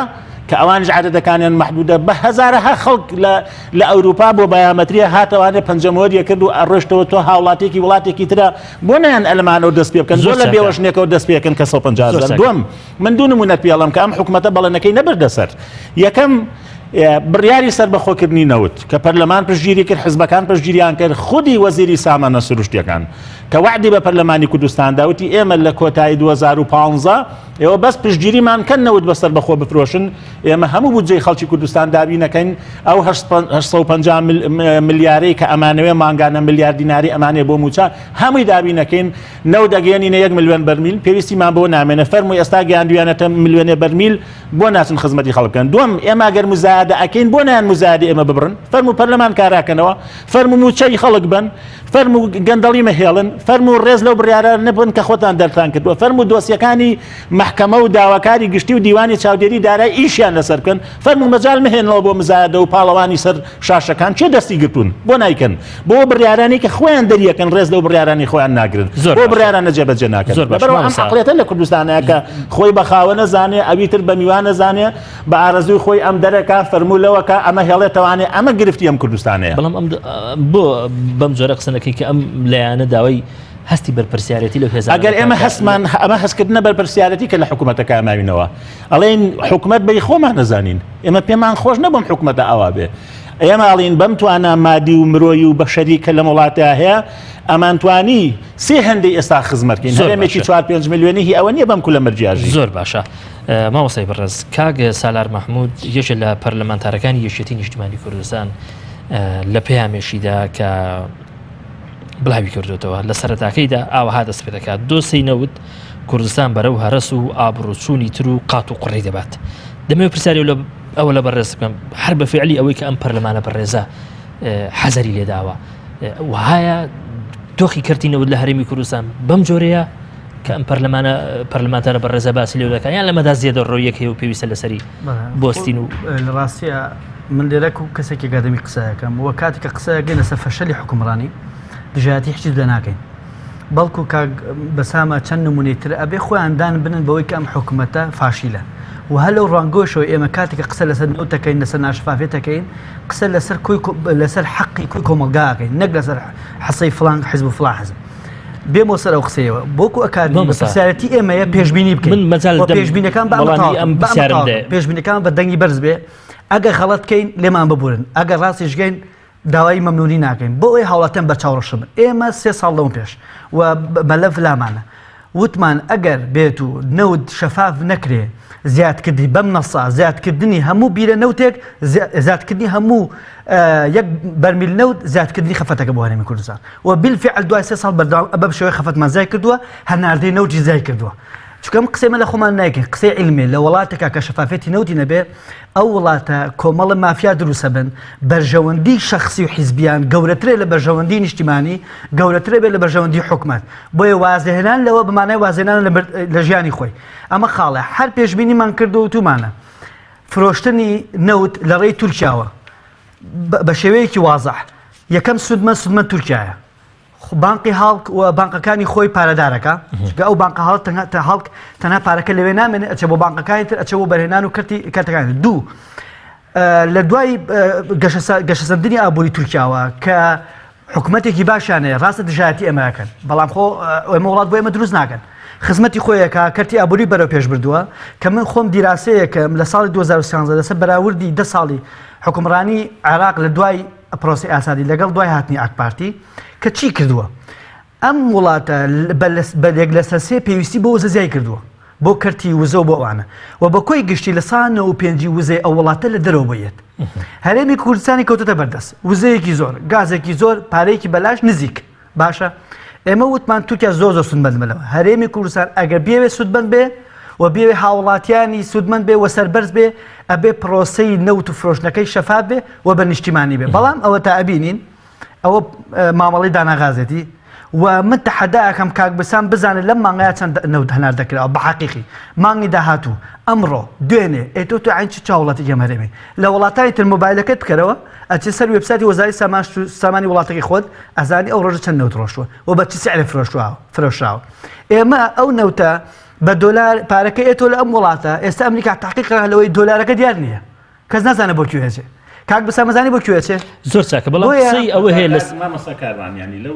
کە ئەوانش عەدەدەکانیان مەحدودە بە هەزارەها خەڵک لە ئەوروپا بۆ بایامەتریە هاتەوانێ پەنجەمۆریە کرد و ئەڕۆشتەوە تۆ هاوڵاتێکی وڵاتێکی ترە بۆ نەیان ئەلمانەوە دەست پێ بکەن زۆر لە بێوەژنێکەوە دەست پێکەن کە 150,000. دووەم من دوو نمونە پێڵم کە ئەم حکوومەتە بەڵێنەکەی نەبردە سەر. یەکەم بڕیاری سەربەخۆکردنی نەوت کە پەرلەمان پشتگیری کرد حزبەکان پشتگیریان کرد خودی وەزیری سامانە سروشتیەکان کە وعدی بە پەرلەمانی کوردستان داوتی ئێمە لە کۆتایی 2015 ئێوە بەس پشتگیریمان کەن نەوت بە سەربەخۆ بفرۆشن ئێمە هەموو بودجەی خەڵکی کوردستان دابی نەکەین ئەو 850 ملیارەی کە ئەمانەوێ مانگانە ملیار دیناری ئەمانێ بۆ موچە هەمووی دابی نەکەین نەو دەگەێنینە 1 ملیۆن بەرمیل پێویستیمان بۆ نامێنە فەرمووی ئێستا گەیاندویانەتە ملیۆنێ بەرمیل بۆ ناچن خزمەتی خەڵکەن. دووەم ئێمە ئەگەر مزایدە ئەکەین بۆ نایان مزایدە ئێمە ببڕن فەرموو پەرلەمان کاراکەنەوە فەرموو موچەی خەڵک بن فەرموو گەندەڵی مەهێڵن فەرموو ڕێز لەو بڕیارە نەبن کە خۆتان دەرتان کردووە فەرموو دۆسیەکانی محکەمە و داواکاری گشتی و دیوانی چاودێری دارای ئیشیان لەسەر بکەن فەرموو مەجال مهێنەوە بۆ مزایدە و پاڵەوانی سەر شاشەکان چێ دەستی گرتوون بۆ نایکەن بۆ بڕیارانی کە خۆیان دەریەکەن ڕێز لەو بڕیارانی خۆیان ناگرن بۆ بڕیارانە جێبەجێ ناکەن. بەبەرەوە ئەم عەقڵیەتە لە کوردستانەیە کە خۆی بەخاوە نەزانێ ئەویتر بە میوان نەزانێ بە ئارەزوی خۆی ئەم دەرەکە فەرموولەوەکە ئەمە هێڵێتەوانێ ئەمە گرفتی ئەم کوردستانەیە. بەڵام بۆ بەم جۆرە قسەنەکەی کە ئەم لایەنە داوای هەستی بەرپرسیارەتی لە هێزان ئەگەر ئێمە هەستمان ئەمە هەستکردنە بەرپرسیارەتی کە لە حکوومەتەکە ئەماوینەوە ئەڵێن حکوومەت بەی خۆمان نەزانین ئێمە پێمان خۆش نەبووم حکوومەتە ئەوا بێ ئێمە ئەڵین بەم توانە مادی و مرۆیی و بەشەری کە لە وڵاتە هەیە ئەمانتوانی سێ هەندەی ئێستا خزمەتکەین هەرێمێکی 4-5 ملیۆنی هی ئەوە نییە بەم کولە مەرجیاژی. زۆر باشە مامۆستای بەڕێز کاک سالار مەحموود یەکێک لە پەرلەمانتارەکانی یەکێتی نیشتیمانی کوردستان لە پەیامێکیدا کە بڵاوی کردوێتەوە لە سەرەتاکەیدا ئاوەها دەست پێ دەکات دۆسەی نەوت کوردستان بەرەو هەرس و ئابڕوچوونی تر و قات و قوڕی دەبات. دەمەوێت پرسیاری لە ئەوە لە بەڕێز بکەم هەر بە فعلی ئەوەی کە ئەم پەرلەمانە بەڕێزە حەزەری لێداوە وهایە دۆخی کردینەوە لە هەرێمی کوردستان بەم جۆرەیە کە ئەم پەرلەمانتانە بەڕێزە باسی لێ دەکەن یان لەمەدا زیێدە ڕۆیەک هەیە و پێویستە لەسەری بۆستین و لە ڕاستیە من لێرەک و کەسێکی گادەمی قسەکەم وە کاتێککە قسەگەن لەسەر فەشەلی حکومڕانی دژایەتی هیچ لە ناکەین بەڵکو بەسامە چەند نمونەیتر ئەبێ خۆیاندان بنن بەوەی کە ئەم حکوومەتە فاشیلە و هەلو ڕانگۆشەوە ئێمە کاتێککە قسە لەسەر نوتەکەین لەسەر ناشفافێتەکەین قسە لەسەر حەقی کوی کۆمەلگاکەین نەک لەسەر حەسەی فلان حزب و فلان حزب بێمەوە سەر ئەو قسەیەوە بۆکو ئەکاری پرسیارەتی ئێمەیە پێشبینی بکەین پێشبینەکان پێشبینەکان بە دەنگی بەرز بێ ئەگەر خەڵەتکەین لێمان ببورن ئەگەر ڕاستیشگەین داوای مەمنونی ناکەین بۆ ئەوەی هاوڵاتیان بە چاوەڕەشم ئێمە 3 ساڵ لەوم پێش و بەلەف لامانە وتمان ئەگەر بێت و نەوت شەفاف نەکرێ زیادکردی بەم نەسا زیادکردنی هەموو بیرە نەوتێک زیادکردنی هەموو یەک بەرمیل نەوت زیادکردنی خەفەتەکە بۆ هەرێمی کوردستان و بالفعل دوای 3 ساڵ بەردەوام بەم شێوەیە خەفەتمان زای کردووە هەناردەی نەوتی زای کردووە چونکە ئەم قسەی لە خۆمان نایکەین قسەی عیلمێ لە وڵاتێکا کە شەفافێتی نەوتی نەبێ ئەو وڵاتە کۆمەڵە مافیا دروسە بن بەرژەوەندی شەخصی و حیزبیان گەورەترێ لە بەرژەوەندی نیشتیمانی گەورەترێ بێت لە بەرژەوەندی حکومەت بۆیە وازهێنان لەوە بمانای وازهێنان لە ژیانی خۆی ئەمە خاڵە هەر پێشبینیمان کردو و تومانە فرۆشتنی نەوت لە ڕێی تورکیاوە بە شێوەیەکی وازەح یەکەم سودمە تورکیایە بانقی هەڵک و بانقەکانی خۆی پارەدارەکە ئەو بانقە هەڵک تەنها پارەکە لەوێ نامێنێت ئەچێ بۆ بانقەکانی تر ئەچێ بۆ بەرهێنان و کارتەکانی دوو لە دوای گەشەسەردنی ئابووری تورکیاوە کە حکوومەتێکی باشیانەیە ڕاستە دژایەتی ئێمەکەن بەڵام خۆ ئێمە وڵات بۆ ئێمە دروست ناکەن خزمەتی خۆیەکە کەرتی ئابووری بەرەو پێش بردووە کە من خۆم دیراسەیەکەم لە ساڵی 2013 لەسەر بەراوردی 10 ساڵی حکومڕانی عێراق لە دوای پرۆسی ئاسادی لەگەڵ دوای هاتنی ئاکپارتی کە چی کردووە ئەم وڵاتە بەلێک لەسەر سێ پێویستی بۆ وزە زیای کردووە بۆ کەرتی وزە و بۆ ئەوانە و بە کۆی گشتی لە ساڵ 95 وزەی ئەو وڵاتە لە دەرەوە بێت هەرێمی کوردستانی کەوتەتە بەردەست وزەیەکی زۆر گازێکی زۆر پارەیەکی بەلاش نزیک باشە ئێمە وتمان تورکیا زۆر سودمەند بنەوە هەرێمی کوردستان ئەگەر بێوێ سودمەند بێ و بێوێ هاوڵاتیانی سودمەند بێ و سەربەرز بێ ئەبێ پرۆسەی نەوت و فرۆشتنەکەی شەفاف بێ و بە نیشتیمانی بێ بەڵام ئەوە تا ئەبینین ئەوە مامەڵی داناغازێتی و من تەحەدایەکەم کاک بسان بزانێت لەم مانگەیە چەند نەوت هەنار دەکراوە بە حەقیقی مانگی داهاتوو ئەمڕۆ دوێنێ ئێتۆ تو عین چ وڵاتی گەمەرێمی لە وڵاتانی تر مۆبایلەکەت بکەرەوە ئەچێ سەر وێبسایتی وەزاری سامانی وڵاتێکی خۆت ئەزانی ئەو ڕۆژە چەند نەوت ڕۆشتووە و بە چ سعرێ فرۆشراوە ئێمە ئەو نەوتە بە دۆلار پارەکە ئێتۆ لە ئەم وڵاتە ئێستا ئەمریکا تحقیقا لەوەی دۆلارەکە دیار نییە کەس نازانە بۆ کوێچێ کاک بسا مەزانی بۆ کوێچێ زۆر چاکە بەڵام قسەی ئەوە هەیە لە مامەستا کاروانیانی لەو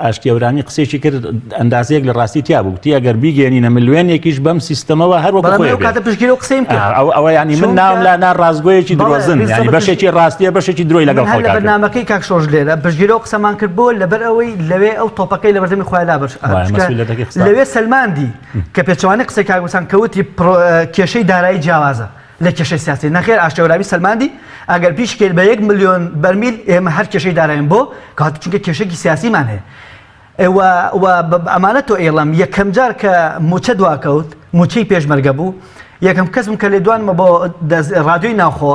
ئاشتیەورانی قسێکی کرد ئەندازەیەک لە ڕاستی تیا بوو تی ئەگەر بیگەێنینە ملیۆنێکیش بەم سیستەمەوە هەر کاتە پشتگیری و قسەیم کرد ئەوە ینی من ناوم لا ناڕازگۆیەکی درۆزن ینی بەشێکی ڕاستیە بەشێکی درۆی لەگەڵ خەڵک بەرنامەکەی کاک شۆژ لێرە پشتگیری و قسەمان کرد بۆ لەبەر ئەوەی لەوێ ئەو تۆپەکەی لە بەردەمی خۆی لا لەوێ سەلماندی کە پێچوانی قسەی کاک بسان کەوتی کێشەی دارایی جیاوازە لە کێشەی سیاسی نەخێر ئاشتەوراوی سەلماندی ئەگەر پیش کرد بە 1 ملیۆن بەرمیل ئێمە هەر کێشەی داراین بۆ کات چونکە کێشەی سیاسیمان هەیە ئەمانە تۆ ئێڵم یەکەم جار کە موچە دواکەوت موچەی پێشمەرگە بوو یەکەم کەسم کە لێ دوانمە بۆ ڕادیۆی ناوخۆ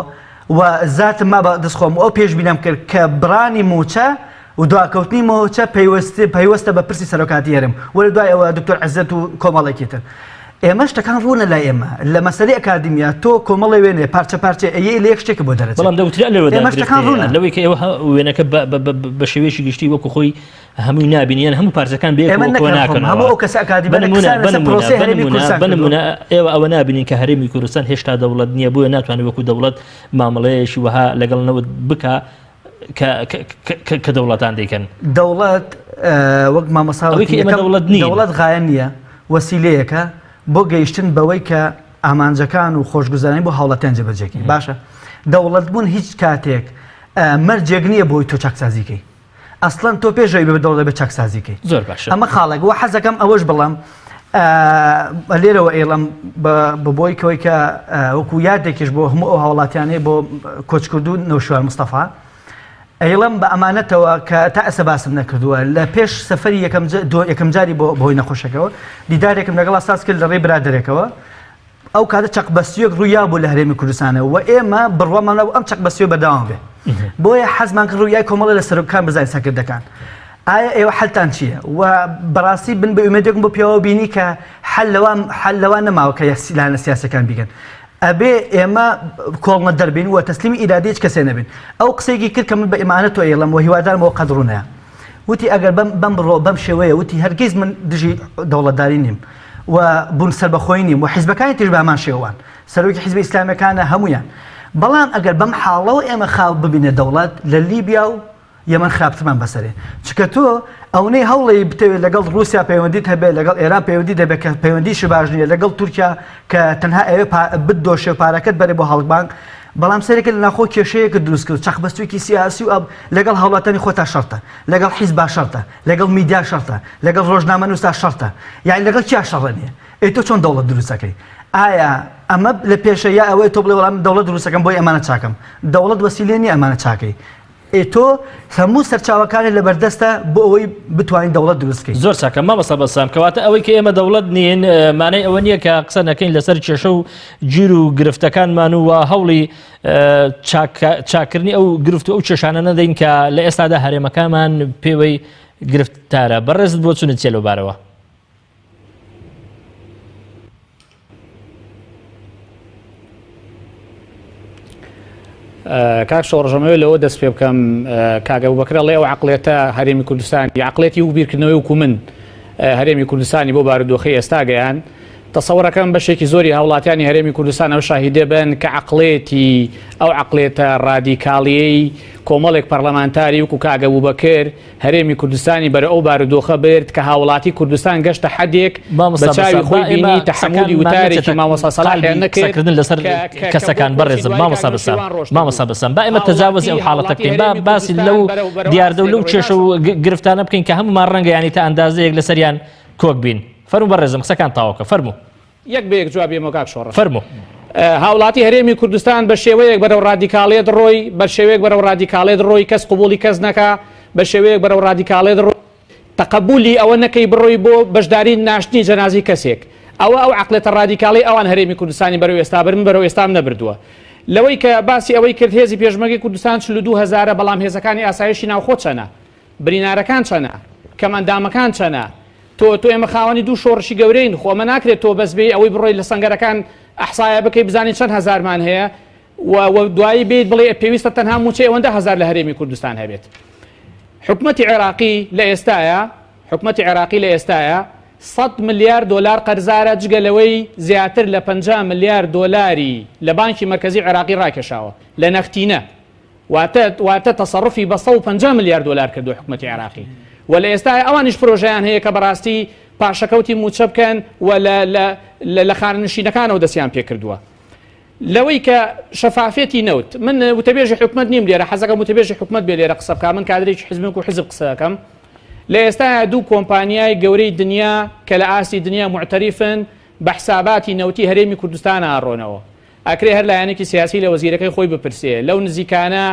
و زاتم ما بە دەستخۆم ئەو پێشبینم کرد کە برانی موچە و دواکەوتنی موچە پەیوەستە بە پرسی سەرۆکاتی هەرێم وەرە دوای ئەوە دکتۆر عەزەت و کۆمەڵێکی تر ئێمە شتەکان ڕوونە لای ئێمە لە مەسەلەی ئەکادیمیا تۆ کۆمەڵی وێنێ پارچە پارچە ئەیە لە یەک شتێکە بۆ دەرەچێت بەڵام دەوترا لەوەی کە ئێوە وێنەکە بە شێوەیەکی گشتی وەکو خۆی هەمووی نابینیان هەموو پارچەکان بێکەوە ناکەن هەموو ئەو کەس بنمونە ئێوە ئەوە نابینین کە هەرێمی کوردستان هێشتا دەوڵەت نییە بۆیە ناتوانێت وەکو دەوڵەت مامەڵەیەشی وەها لەگەڵنەوە بکە کە دەوڵەتان دەیکەن دەوڵەت وەک مامەساوی دەوڵەت غایە نییە وەسیلەیەکە بۆ گەیشتن بەوەی کە ئامانجەکان و خۆشگوزارانی بۆ هاوڵاتیان جێبەجێکی باشە دەوڵەت بوون هیچ کاتێک مەرجێک نییە بۆی تۆ چاکسازیکەی ئەسڵەن تۆ پێشەوەی بە دەوڵەت بە چاکسازیکەی زۆر باشە ئەمە خاڵێک وە حەزەکەم ئەوەش بڵام لێرەوە ئێڵم بۆی کەوەی کە وەکو یادێکیش بۆ هەموو ئەو هاوڵاتیانەیە بۆ کۆچکردو نەوشوار مستەفا ئەیڵم بە ئەمانەتەوە کە تا ئەسە باسم نەکردووە لە پێش سەفەری یەکەم جاری بۆ بۆی نەخۆشەکەەوە دیدارێکم لەگەڵ ساز کرد لە ڕێی برادێکەوە ئەو کاتە چەقبەستیەک ڕوویا بوو لە هەرێمی کوردستانە و ئێمە بڕوامانە ئەم چەقبەستیە بەداوام بێ بۆیە حەزمان کرد ڕوویای کۆمەڵە لە سەرۆکان بزای سەکردەکان ئایا ئێوە حەلتان چییە و بەڕاستی بن بە ئومێدێکم بۆ پیاوە بینی کە حەل لەوان نەماوە کە لاەنە سیاسەکان بیگەن ئەبێ ئێمە کۆڵمە دەربین و تەسلیمی ئیرادی هیچ کەسێ نەبین ئەو قسەیەکی کرد کە من بە ئیمانەت تۆ ئێڵم و هیوادارمەوە قەدڕوونەیە وتی ئەگەر بەم بڕۆ بەم شێوەیە وتی هەرگیز من دژی دەوڵەتداری نیم و بوون سەربەخۆی نیم و حیزبەکانی تیژ بامان شێوان سەرۆکی حیزبی ئیسلامیەکانە هەمویان بەڵام ئەگەر بەم حاڵەوە ئێمە خاو ببینێ دەوڵەت لە لیبیا و یەمەن خراپترمان بەسەرێ چکە تۆ ئەوەی هەوڵی بتەوێت لەگەڵ رووسیا پەیوەندیت هەبێت لەگەڵ ئێران پەیوەندی دەبێت کە پەیوەندیش باش نییە لەگەڵ تورکیا کە تەنها ئەوێ بدۆشێ پارەکەت بەرێ بۆ هەڵبانک بەڵام سەرێکە لە ناخۆ کێشەیەکە دروست کرد چەقبەستوویەکی سیاسی و لەگەڵ هەوڵاتانی خۆتا شەرتە لەگەڵ حیزب شەرتە لەگەڵ میدیا شەرتە لەگەڵ ڕۆژنامە نووستا شەرتە یعنی لەگەڵ کیا شەڕە نییە ئەی تۆ چۆن دەوڵەت دروستەکەی ئایا ئەمە لە پێشەیە ئەوەی تۆ بڵێ وەڵام دەوڵەت دروستەکەم بۆی ئەمانە چاکەم دەوڵەت وەسیلە نیە ئەمانە چاکەی تۆ هەموو سەرچاوەکانی لە بەردەستە بۆ ئەوەی بتوانین دەوڵەت دروستکەین زۆر چاکە مامەستا بەسام کەواتە ئەوەی کە ئێمە دەوڵەت نین مانای ئەوە نییە کە قسە نەکەین لەسەر کێشە و گیر و گرفتەکانمان و هەوڵی چاکردنی ئەو گرفت و ئەو کێشانە نەدەین کە لە ئێستادا هەرێمەکانمان پێوەی گرفتارە بەڕێزت بۆ چونت چێ لەوبارەوە کاک شۆڕژەمەوە لەوە دەست پێ بکەم کاگە بوبەکرەڵێ ئەو عقلێتە هەرێمی کوردستانی عقلێتی و بیرکردنەوەی وکو من هەرێمی کوردستانی بۆ بارودۆخی ئێستا گەیان تەسەوڕەکەم بەشێکی زۆری هاوڵاتیانی هەرێمی کوردستان ئەو شاهیدە بن کە عقلێتی ئەو عقلێتە ڕادیکاڵیەی کۆمەڵێک پەرلەمانتاری وکو کاگە بوبەکر هەرێمی کوردستانی بەرە ئەو بارودۆخە برد کە هاوڵاتی کوردستان گەشتە حەدێک بە چاوی خۆی بینی تەحمولی وتارێکی مامۆستا سەلاحیان نەکردن لەسەر کەسەکان بەڕێزم مامۆستا بەسام با ئێمە تەجاوزی ئەو حاڵەتە بکەین با باسی لەو دیاردە و لەو کێشە و گرفتانە بکەین کە هەمومان ڕەنگە ینی تا ئەندازەیەک لەسەریان کۆک بین فەرموو بەڕێزم قسەکان تاوەکە فەرموو یەک بەیەک جوابی ئێمە کاک شۆڕە فەرموو هاوڵاتی هەرێمی کوردستان بە شێوەیەک بەرەو ڕادیکاڵێت ڕۆی بە شێوەیەک بەرەو ڕادیکاڵێت ڕۆی کەس قبوڵی کەس نەکا بە شێوەیەک بەرەو ڕادیکاڵێت ڕۆی تەقبولی ئەوە نەکەی بڕۆی بۆ بەشداری ناشتنی جەنازی کەسێک ئەو عقلێتە ڕادیکاڵی ئەوان هەرێمی کوردستانی بەرەو ئێستا برن بەرەو ئێستام نەبردووە لەوەی کە باسی ئەوەی کرد هێزی پێشمەرگی کوردستان 42,000 بەڵام هێزەکانی ئاسایشی ناوخۆ چەنە برینارەکان چەنە کەمەندامەکان چەنە تۆ ئێمە خاوەنی دوو شۆڕشی گەورەین خۆمە ناکرێت تۆ بەسبێ ئەوەی بڕۆی لە سەنگەرەکان ئەحسایە بکەی بزانین چەند هەزارمان هەیە و دوایی بێت بڵێ پێویستە تەنها موچەی ئەوەندە هەزار لە هەرێمی کوردستان هەبێت حکومەتی عێراقی لە ئێستاە حکومەتی عێراقی لە ئێستاە 100 ملیار دلار قەرزارە جگەلەوەی زیاتر لە 50 ملیار دلاری لە بانکی مرکزی عێراقی ڕاکێشاوە لە نەختینە واتە تەسەڕفی بە 150 ملیار دلار کردو حکومەتی عێراقی و لە ئێستا ئەوانیش پرۆژیان هەیە کە بەڕاستی پاشەکەوتی موچە بکەن و لە خاننشینەکانەوە دەستیان پێ کردووە لەوەی کە شەفافێتی نەوت من وتەبێژی حکومەت نیم لێرە حەزەکەم وتەبێژی حکومەت بێ لێرە قسە بکە من کادرێکی حزبم و حزب قسەکەم لە ئێستا دوو کۆمپانیای گەورەی دنیا کە لە ئاسی دنیا معتەریفن بە حساباتی نەوتی هەرێمی کوردستان ئاڕۆنەوە ئەکرێ هەر لایەنێکی سیاسی لە وەزیرەکەی خۆی بپرسێ لەو نزیکانە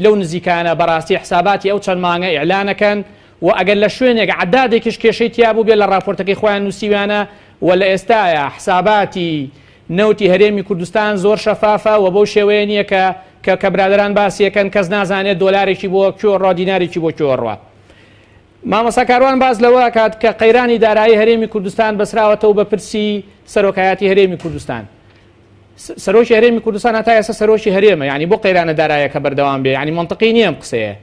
لەو نزیکانە بەڕاستی حساباتی ئەو چەند مانگە ئیعلانەکەن و ئەگەر لە شوێنێک عەدادێکیش کێشەی تیا بوو بێت لە راپۆرتەکەی خۆیان نووسیوانە و لە ئێستاە حساباتی نەوتی هەرێمی کوردستان زۆر شەفافە و بەو شێوەیە نییە کە برادران باسیەکەن کەس نازانێت دۆلارێکی بۆ کۆ ڕۆدینارێکی بۆ کۆڕوە مامۆستا کاروان باز لەوە کات کە قەیرانی دارایی هەرێمی کوردستان بەسراوەتەوە بە پرسی سەرۆکایەتی هەرێمی کوردستان سەرۆکی هەرێمی کوردستان هەتا ئێستا سەرۆکی هەرێمە ینی بۆ قەیرانە دارایەکە بەردەوام بێ ینی منطقی نییە ئەم قسەیە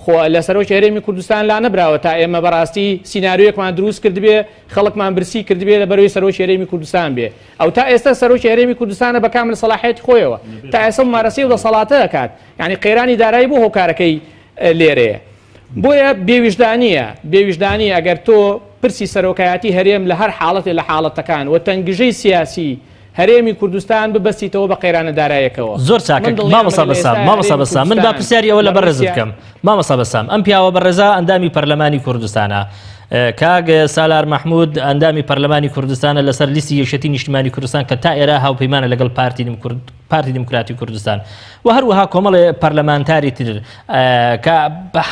خۆ لە سەرۆکی هەرێمی کوردستان لا نەبراوە تا ئێمە بەڕاستی سیناریۆیەکمان دروست کردبێ خەڵکمان برسی کردبێ لە بەرەوەی سەرۆکی هەرێمی کوردستان بێ ئەو تا ئێستا سەرۆکی هەرێمی کوردستانە بە کامل سەلاحیەتی خۆیەوە تا ئێستا مارەسی و دەسەڵاتە دەکات ینی قەیرانی دارایی بۆ هۆکارەکەی لێرەیە بۆیە بێویژدانیە ئەگەر تۆ پرسی سەرۆکایەتی هەرێم لە هەر حاڵەتێ لە حاڵەتەکان و تەنگژەی سیاسی هەرێمی کوردستان ببەستیتەوە بە قەیرانە دارایەکەوە زۆر چاکە مامۆستا بەسام من با پرسیاری ئەوە لە بەڕێز بکەم مامۆستا بەسام ئەم پیاوە بەڕێزا ئەندامی پەرلەمانی کوردستانە کاگ سالار مەحموود ئەندامی پەرلەمانی کوردستانە لەسەر لیستی یەکێتی نیشتیمانی کوردستان کە تا ئێرە هاوپەیمانە لەگەڵ پارتی نم کورد پارتی دموکراتی کوردستان و هەروەها کۆمەڵێ پەرلەمانتاری تر کە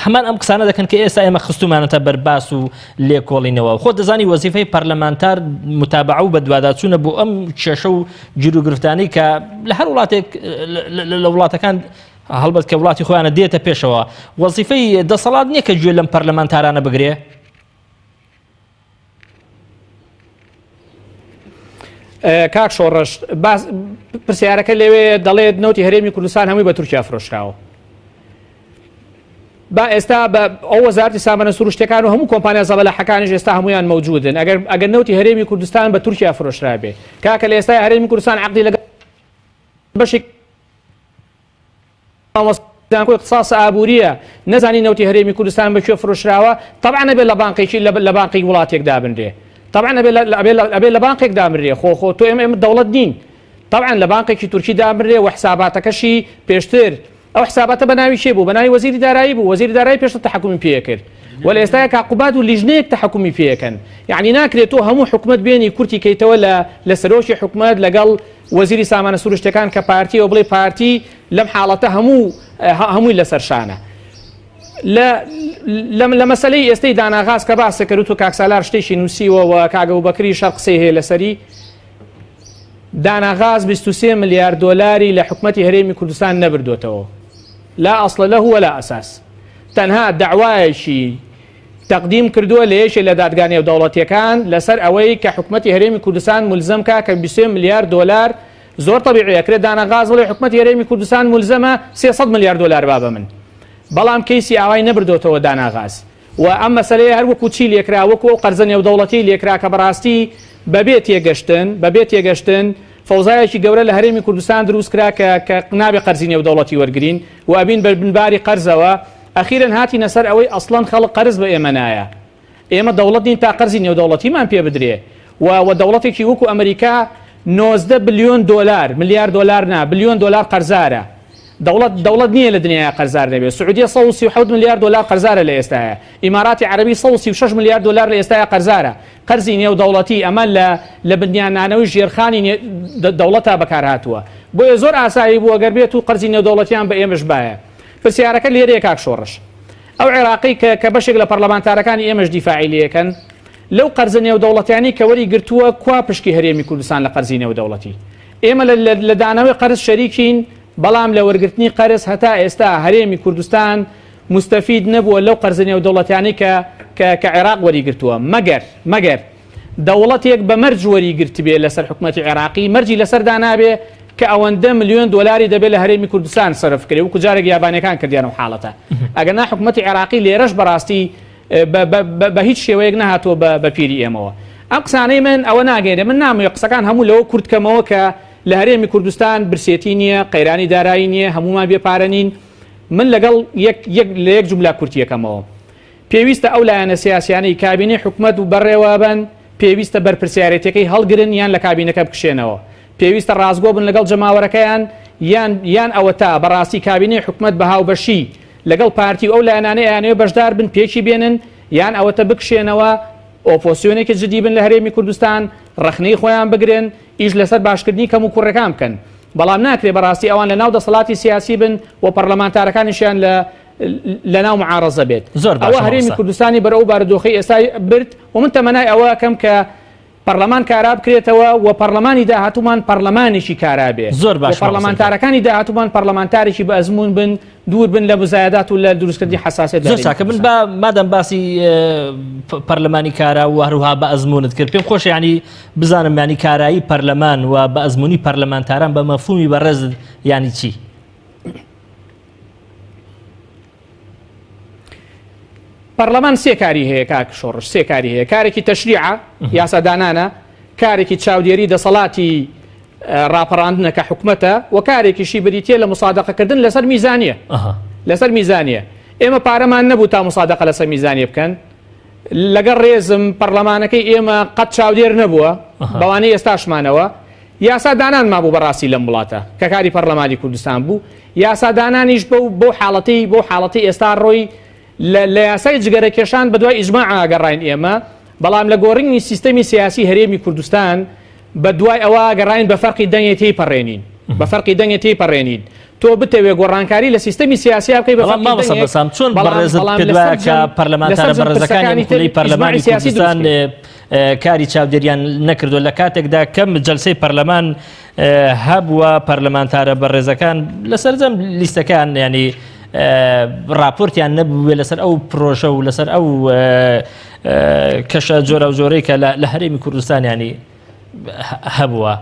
هەمان ئەم قسانە دەکەن کە ئێستا ئێمە خستومانەتە بەرباس و لێکۆڵینەوە خۆ دەزانی وەزیفەی پەرلەمانتار متابعە و بەدواداچوونە بۆ ئەم کێشە و گیرروگرفتانەی کە لە هەر وڵاتێک لە وڵاتەکان هەڵبەت کە وڵاتی خۆیانە دێتە پێشەوە وەزیفەی دەسەڵات نییە کە گوێ لەم پەرلەمانتارانە بگرێ. کاک شۆڕش پرسیارەکە لەوێ دەڵێت نەوتی هەرێمی کوردستان هەمووی بە تورکیا فرۆشراوە. با ئێستا بە ئەو وەزارەتی سامانە سروشتەکان و هەموو کۆمپانیا زەبەلەحەکانیش ئێستا هەمویان مەوجودن ئەگەر نەوتی هەرێمی کوردستان بە تورکیا فرۆشرا بێ کاکە لە ئێستا هەرێمی کوردستان عەقدی لەگەڵ بەشێک اختصاص ئابووریە نەزانی نەوتی هەرێمی کوردستان بەکوێ فرۆشراوە طبعا نەبێت لە بانقێکی لە بانقی وڵاتێکدا بنرێ طبعا ئەبێ لە بانقێکدا بنرێ خۆ تۆ ئێمە دەوڵەت نین طبعا لە بانقێکی تورکیدا بنرێ و حساباتەکەشی پێشتر ئەو حساباتە بەناوی چێ بوو بەناوی وەزیری دارایی بوو وەزیری دارایی پێشتر تەحکومی پێکرد وەلە ئێستا کاقوبات و لیژنەیەک تەحکومی پێکەن یعنی ناکرێت تۆ هەموو حکومت بێنی کورتی کەیتەوە لە سەرۆکی حکومت لەگەڵ وەزیری سامانە سروشتەکان کە پارتی و بڵێ پارتی لەم حاڵەتە هەمووی لەسەر شانە لە مەسەلەی ئێستەی داناغاز کە باسە کرد و کاکسالار شتێکی نووسیوە و کاگە و بەکری شەر قسەی هەیە لەسەری داناغاز 23 ملیارد دۆلاری لە حکومەتی هەرێمی کوردستان نەبردوتەوە لا ئەسڵ لەه ولا ئەساس تەنها داوایەکی تەقدیم کردووە لە یەکێک لە دادگانیە و دەوڵەتیەکان لەسەر ئەوەی کە حکومەتی هەرێمی کوردستان ملزم کا کە 23 ملیارد دۆلار زۆر طبیعیە کرێت داناغاز بڵێ حکومەتی هەرێمی کوردستان ملزمە 300 ملیارد دۆلار با بە من بەڵام کەیسی ئاوای نەبردوتەوە داناغاز و ئەم مەسەلەیە هەر وەکو چی لێکرا وەکو ئەو قەرزە نێودەوڵەتی لێکرا کە بەڕاستی بەبێ تێگەشتن فەوزایەکی گەورە لە هەرێمی کوردستان دروست کرا کە نابێ قەرزی نێودەوڵەتی وەرگرین و ئەبین بەربنباری قەرزەوە ئەخیرن هاتینە سەر ئەوەی ئەسڵەن خەڵک قەرز بە ئێمە نایە ئێمە دەوڵەت نین تا قەرزی نێودەوڵەتیمان پێ بدرێ و دەوڵەتێکی وەکو ئەمریکا 19 بلیۆن دۆلار ملیارد دۆلار نا بلیۆن دۆلار قەرزارە دەوڵەت نییە لە دنیای قەرزار نەبێت سعودیە 137 ملیارد دۆلار قەرزارە لە ئێستاە ئیماراتی عەرەبی 136 ملیارد دۆلار لە ئێستاە قەرزارە قەرزی نێودەوڵەتی ئەمە لە بنیانانەوەی ژێرخانی دەوڵەتە بەکارهاتووە بۆیە زۆر ئاسایی بوو ئەگەر بێت و قەرزی نێودەوڵەتیان بە ئێمەش باە پرسیارەکە لێرەیە کاک شۆڕش ئەو عێراقی کە بەشێک لە پەرلەمانتارەکانی ئێمەش دیفاعی لەکەن لەو قەرزە نێودەوڵەتیانی کە وەری گرتووە کوا پشکی هەرێمی کوردستان لە قەرزی نێودەوڵەتی ئێمە لە دانەوەی قەرز شەریکین بەڵام لە وەرگرتنی قەرز هەتا ئێستا هەرێمی کوردستان مستەفید نەبووە لەو قەرزە نێودەوڵەتیانی کە عێراق وەریگرتووە مەگەر دەوڵەتێک بە مەرج وەریگرت بێ لەسەر حکومەتی عێراقی مەرجی لەسەردا نابێ کە ئەوەندە ملیۆن دۆلاری دەبێت لە هەرێمی کوردستان سەرف کرێ وەکو جارێک یابانیەکان کردیانە حاڵەتە ئەگەر نا حکومەتی عێراقی لێرەش بەڕاستی بە هیچ شێوەیەک نەهاتووە بە پیری ئێمەوە ئەم قسانەی من ئەوە ناگەێنێ من نامەوێت قسەکان هەموو لەوە کورتکەمەوە کە لە هەرێمی کوردستان برسێتی نییە قەیرانی دارایی نییە هەمومان بێپارە نین من لەگەڵ لە یەک جملا کورتیەکەمەوە پێویستە ئەو لایەنە سیاسیانەی کابینەی حکومەت و بەڕێوە بن پێویستە بەرپرسیارەتەکەی هەڵگرن یان لە کابینەکە بکشێنەوە پێویستە ڕازگۆ بن لەگەڵ جەماوەرەکەیان یان ئەوە تا بەڕاستی کابینەی حکومەت بە هاوبەشی لەگەڵ پارتی ئەو لایەنانەی یانەوە بەشدار بن پێکی بێنن یان ئەوەتە بکشێنەوە ئۆپۆسیۆنێکی جدی بن لە هەرێمی کوردستان ڕەخنەی خۆیان بگرن ئیش لەسەر باشکردنی کەم و کوڕەکان بکەن بەڵام ناکرێت بەڕاستی ئەوان لە ناو دەسەڵاتی سیاسی بن و پەرلەمانتارەکانیشیان لە ناو معارەزە بێت ئەوە هەرێمی کوردستانی بەرەو بارودۆخی ئێستا برد و من تەمەنای ئەوە کەم کە پەرلەمان کارا بکرێتەوە و پەرلەمانی داهاتوومان پەرلەمانێکی کارابێ زۆر باش پەرلەمانتارەکانی داهاتوومان پەرلەمانتارێکی بە ئەزمون بن دوور بن لە مزایدات و لە دروستکردنی حساسیت زۆر چاکە من مادەم باسی پەرلەمانی کارا و هەروها بە ئەزمونت کرد پێم خۆش ینی بزانم ینی کارایی پەرلەمان و بە ئەزمونی پەرلەمانتاران بە مەفهومی بەڕێز ینی چی پەرلەمان سێ کاری هەیە کاک شۆڕش سێ کاری هەیە کارێکی تەشریعە یاسادانانە کارێکی چاودێری دەسەڵاتی ڕاپەڕاندنە کە حکومەتە و کارێکیشی بریتە لە مسادقەکردن لەسەر میزانیە ئێمە پارەمان نەبوو تا مسادقە لەسەر میزانیە بکەن لەگەڵ ڕێزم پەرلەمانەکەی ئێمە قەت چاودێر نەبووە بەوانەی ئێستاشمانەوە یاسادانان مابوو بەڕاستی لەم وڵاتە کە کاری پەرلەمانی کوردستان بوو یاسادانانیش بۆ حاڵەتی ئێستا ڕۆی لە یاسای جگەرەکێشان بە دوای ئیجماع ئاگەڕاین ئێمە بەڵام لە گۆڕینی سیستەمی سیاسی هەرێمی کوردستان بە دوای ئەوە گەڕاین بە فەرقی دەنگێتی پەڕێنین بە فەرقی دەنگێ تێپەڕێنین تۆ بتەوێ گۆڕانکاری لە سیستەمی سیاسی بکەی بە بەسام چۆن بەڕێزت کردووە کە پەرلەمانتارە بەڕێزەکانی پولی پەرلەمانی کوردستان کاری چاودێریان نەکردو لە کاتێکدا کەم جەلسەی پەرلەمان هەبووە پەرلەمانتارە بەڕێزەکان لەسەرجەم لیستەکان ینی راپۆرتیان نەبووێ لەسەر ئەو پرۆژە و لەسەر ئەو کەشە جۆرە و جۆرەی کە لە هەرێمی کوردستان ینی هەبووە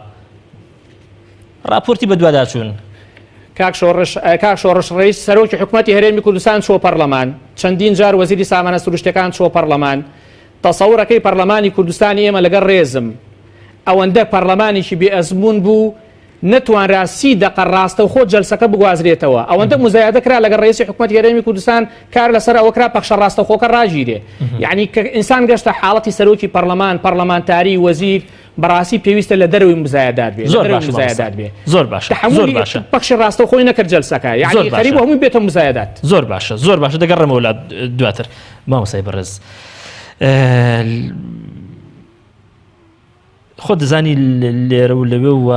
راپۆرتی بەدووادا چوون کاک شۆڕش ڕئیس سەرۆکی حکوومەتی هەرێمی کوردستان چۆ پەرلەمان چەندین جار وەزیری سامانە سروشتەکان چۆ پەرلەمان تەسەوڕەکەی پەرلەمانی کوردستانی ئێمە لەگەڵ ڕێزم ئەوەندە پەرلەمانێکی بێ ئەزمون بوو نەتوانرا 30 دقە ڕاستەوخۆ جەلسەکە بگوازرێتەوە ئەوەندە مزایدە کرا لەگەڵ ڕئیسی حکوومەتی هەرێمی کوردستان کار لەسەر ئەوە کرا پەخشە ڕاستەوخۆکە ڕاگیرێ یعنی کە ئینسان گەشتە حاڵەتی سەرۆکی پەرلەمان پەرلەمانتاری وەزیر بەڕاستی پێویستە لە دەروی مزایدات بێ زۆر باشە پەخشی ڕاستەوخۆی نەکرد جەلسەکە یعنی خەریب هەمووی بێتە مزایدات زۆر باشە دەگەڕێمەوە لە دواتر مامۆستای بەڕێز خۆ دەزانی لێرە و لەوێ و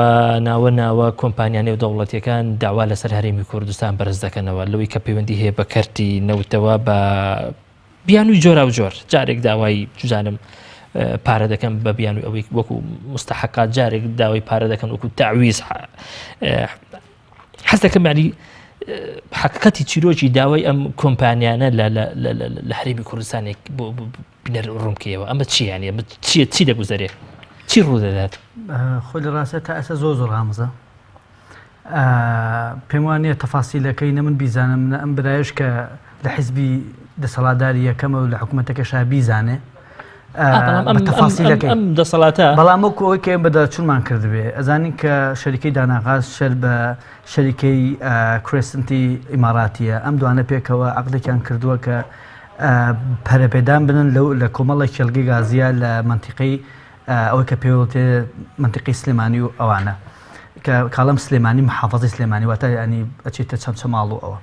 ناوە کۆمپانیانەی و دەوڵەتیەکان داوا لەسەر هەرێمی کوردستان بەرز دەکەنەوە لەوەی کە پەیوەندی هەیە بە کەرتی نەوتەوە بە بیانووی جۆرا و جۆر جارێک داوای جوزانم پارە دەکەم بە بیانووی ئەوەی وەکو مستحقات جارێک داوای پارە دەکەن وەکو تعویز حەز دەکەم ینی حقیقەتی چیرۆکی داوای ئەم کۆمپانیانە لە هەرێمی کوردستانێک بۆ بنەر ڕوونکەوە ئەمە چی ینی چی دەگوزارێت چی ڕوو دەدات خۆی لە ڕاستە تا ئەسە زۆر هامزە پێم وانە تەفاسیلەکەی نە من بیزانم ئەم برایش کە لە حیزبی دەسەڵاتداری یەکەمە و لە حکوومەتەکەشا بیزانێ تەفاسیلەکەی ئەم دەسەڵاتە بەڵام ئەوەوەی کە بەدا چونمان کردبێ ئەزانین کە شەریکەی داناغاز شەر بە شەریکەی کرێسنتی ئیماراتیە ئەم دوانە پێکەوە عەقدێکیان کردووە کە پەرەپێدان بنن لە کۆمەڵی کێڵگەی گازیە لە منتیقەی ئەوەی کە پێوتێ منتیقی سلێمانی و ئەوانە کە کاڵم سلێمانی محافظی سلێمانی واتە ینی ئەچێتە چەند ماڵ و ئەوە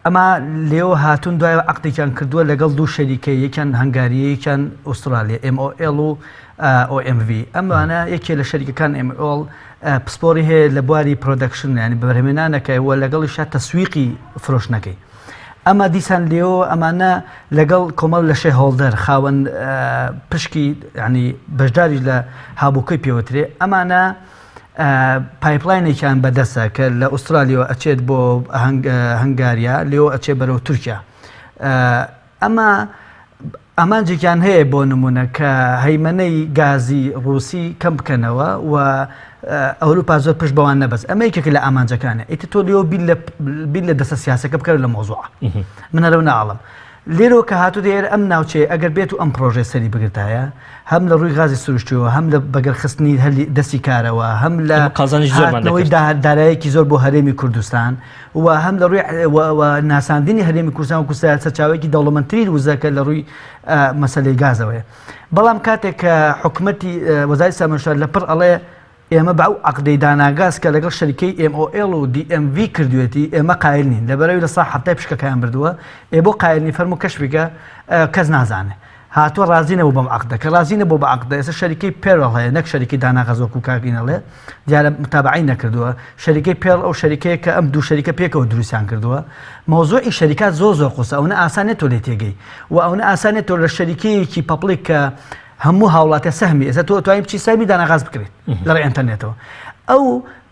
ئەمە لێەوە هاتوون دوای عەقدێکیان کردووە لەگەڵ دوو شەریکەی یەکیان هەنگاریە یەکیان ئوسترالیا MOL و OMV ئەمانە یەکێ لە شەریکەکان MOL پسپۆری هەیە لە بواری پرۆدەکشن ینی بەبەرهێنانەکەیوە لەگەڵیشا تەسویقی فرۆشتنەکەی ئەمە دیسان لێەوە ئەمانە لەگەڵ کۆمەڵ لە شێ هۆڵدەر خاوەن پشکی ینی بەشداری لە هابووکەی پێوترێ ئەمانە پایپلاینێکیان بەدەسە کە لە ئوسترالیەوە ئەچێت بۆ هەنگاریا لێەوە ئەچێت بەرەو تورکیا ئەمە ئامانجێکیان هەیە بۆ نمونە کە هەیمەنەی گازی ڕووسی کەم بکەنەوە و ئەوروپا زۆر پشت بەوان نەبەس ئەمە یەکێک لە ئامانجەکانە ئیتر تۆ لێەوە بیل لە دەستە سیاسەکە بکەوە لە مۆزوعە منە لەو ناڵم لێرەوە کە هاتوو دێر ئەم ناوچێ ئەگەر بێت و ئەم پرۆژێ سەری بگرتایە هەم لە ڕووی غازی سروشتیەوە هەم لە بەگەرخستنی هەلی دەستی کارەوە هەم لە هاتنەوەی دارایەکی زۆر بۆ هەرێمی کوردستان و هەم لە ڕووی ناساندنی هەرێمی کوردستان و کوردستان سەرچاوێکی دەوڵەمەندترین وزەکە لە ڕووی مەسەلەی گازەوەیە بەڵام کاتێک کە حکوومەتی وەزارەتی سامانەشار لە پڕ ئەڵێ ئێمە بە ئەو عەقدەی داناگاز کە لەگەڵ شەریکەی MOL و DMV کردوێتی ئێمە قایل نین لەبەرەوەی لە ساڵ هەفتای پشکەکەیان بردووە بۆ قایلنی فەرموو کەشفیکە کەس نازانێ هاتووە رازی نەبوو بەم عەقدە کە رازی نەبوو بە عەقدە ئێستا شەریکەی پێرڵ هەیە نەک شەریکی داناغاز وەکو کاکینەڵێ دیارە متابعی نەکردووە شەریکەی پێرڵ ئەو شەریکەیە کە ئەم دوو شەریکە پێکەوە دروستیان کردووە مۆزوعی شەریکات زۆر قوسە ئەوە ئاسانێت تۆ لێ تێگەی و ئەوە ئاسانێت تۆ لە شەریکەیەکی پەبلیک کە هەموو هاوڵاتە سەهمی ئێستا تۆ توانین بچی سەهمی داناغاز بکرێت لەڕێی ئینتەرنێتەوە ئەو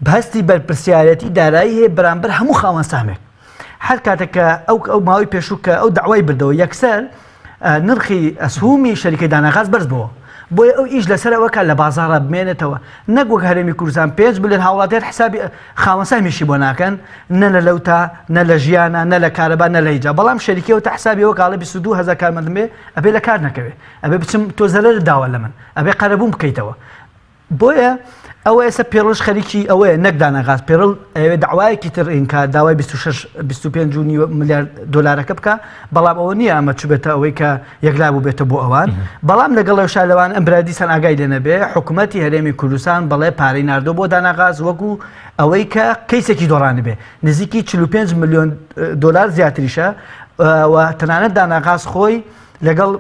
بەهستی بەرپرسیارەتی دارایی هەیە بەرامبەر هەموو خاوەن سامێک هەر کاتێککە ئەو ماوەی پێشوو کە ئەو داوای بردەوە یەکسەر نرخی ئەسهومی شەریکەی داناغاز بەرز بووە بۆیە ئەو ئیش لەسەرەوەکە لە بازاڕە بمێنێتەوە نەگوەک هەرێمی کوردستان 5 بلێن هاوڵاتیان حسابی خاوەن سامیشی بۆ ناکەن نە لە لەوتا نە لە ژیانە نە لە کارەبا نە لە هیچ بەڵام شەریکەوە تا حسابیەوە کاڵە 22,000 کارمەندم بێ ئەبێ لە کار نەکەوێ ئەبێ بچم تۆ زەرەر داوە لە من ئەبێ قەرەبووم بکەیتەوە بۆیە ئەوە ئێستا پێڕش خەریکی ئەوەیە نەک داناغاز پێڕڵ ئەوێ داوایەکی تر ئینکە داوای 26-25 ملیار دۆلارەکە بکە بەڵام ئەوە نییە ئەمە چوبێتە ئەوەی کە یەکلا بوو بێتە بۆ ئەوان بەڵام لەگەڵ شالەوان ئەم برادیسان ئاگای لێ نەبێ حکوومەتی هەرێمی کوردستان بەڵێ پارەی ناردۆ بۆ داناغاز وەکو ئەوەی کە کەیسێکی دۆڕانە بێ نزیکی 45 ملیۆن دۆلار زیاتریشە و تەنانەت داناغاز خۆی لەگەڵ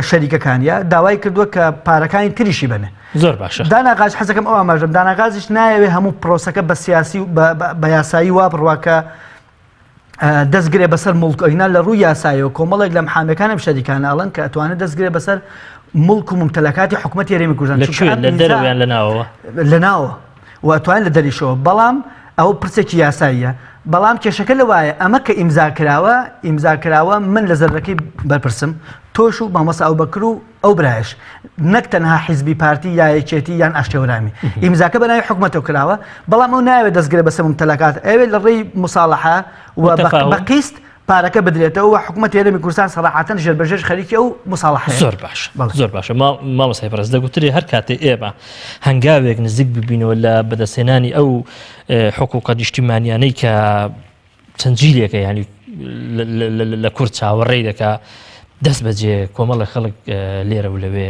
شەریکەکانیە داوای کردووە کە پارەکانی تریشی بنێ. زۆر باشە. داناقاش حەزەکەم ئەو ئاماژەم داناقازیش نایەوێ هەموو پرۆسەکە بە سیاسی و بە یاسایی وا بڕوا کە دەستگرێ بەسەر مڵکۆینا لە ڕووی یاسایەوە کۆمەڵێک لە محامەکانم شەریکاناڵن کە ئەتوانێت دەستگرێ بەسەر مڵک و ممتەلەکاتی حکوومەتی هەرێمی کوردستان لە دەرەوەیان لەناوەوە لەناوە و ئەتوانێت لە دەریشەوە بەڵام ئەو پرسێکی یاساییە بەڵام کێشەکە لەوایە ئەمە کە ئیمزاکراوە من لە زەرەکەی بەرپرسم تۆش و مامەسا ئەوبەکر و ئەو برایش نەک تەنها حیزبی پارتی یایەکێتی یان ئاشتێورامی ئیمزاکە بەناوی حکوومەتەوە کراوە بەڵام ئەو ناوێت دەستگرێ بەسەر ممتەلەکات ئەوێت لە ڕێی مساڵەحە و بە قیست پارەکە بدرێتەوە و حکوومەتی هەرێمی کوردستان سەراحەتەن ژێربەجێش خەریکی ئەو مساڵەحەیە. زۆر باش زۆر باشە مامۆسای پەرست دەگوتری هەر کاتێ ئێمە هەنگاوێک نزیک ببینەوە لە بەدەستێنانی ئەو حقوقە نیشتیمانیانەی کە چەندجیلێکە ینی لە کورد چاوەڕێی دەکا دەست بەجێ کۆمەڵی خەڵک لێرە و لەوێ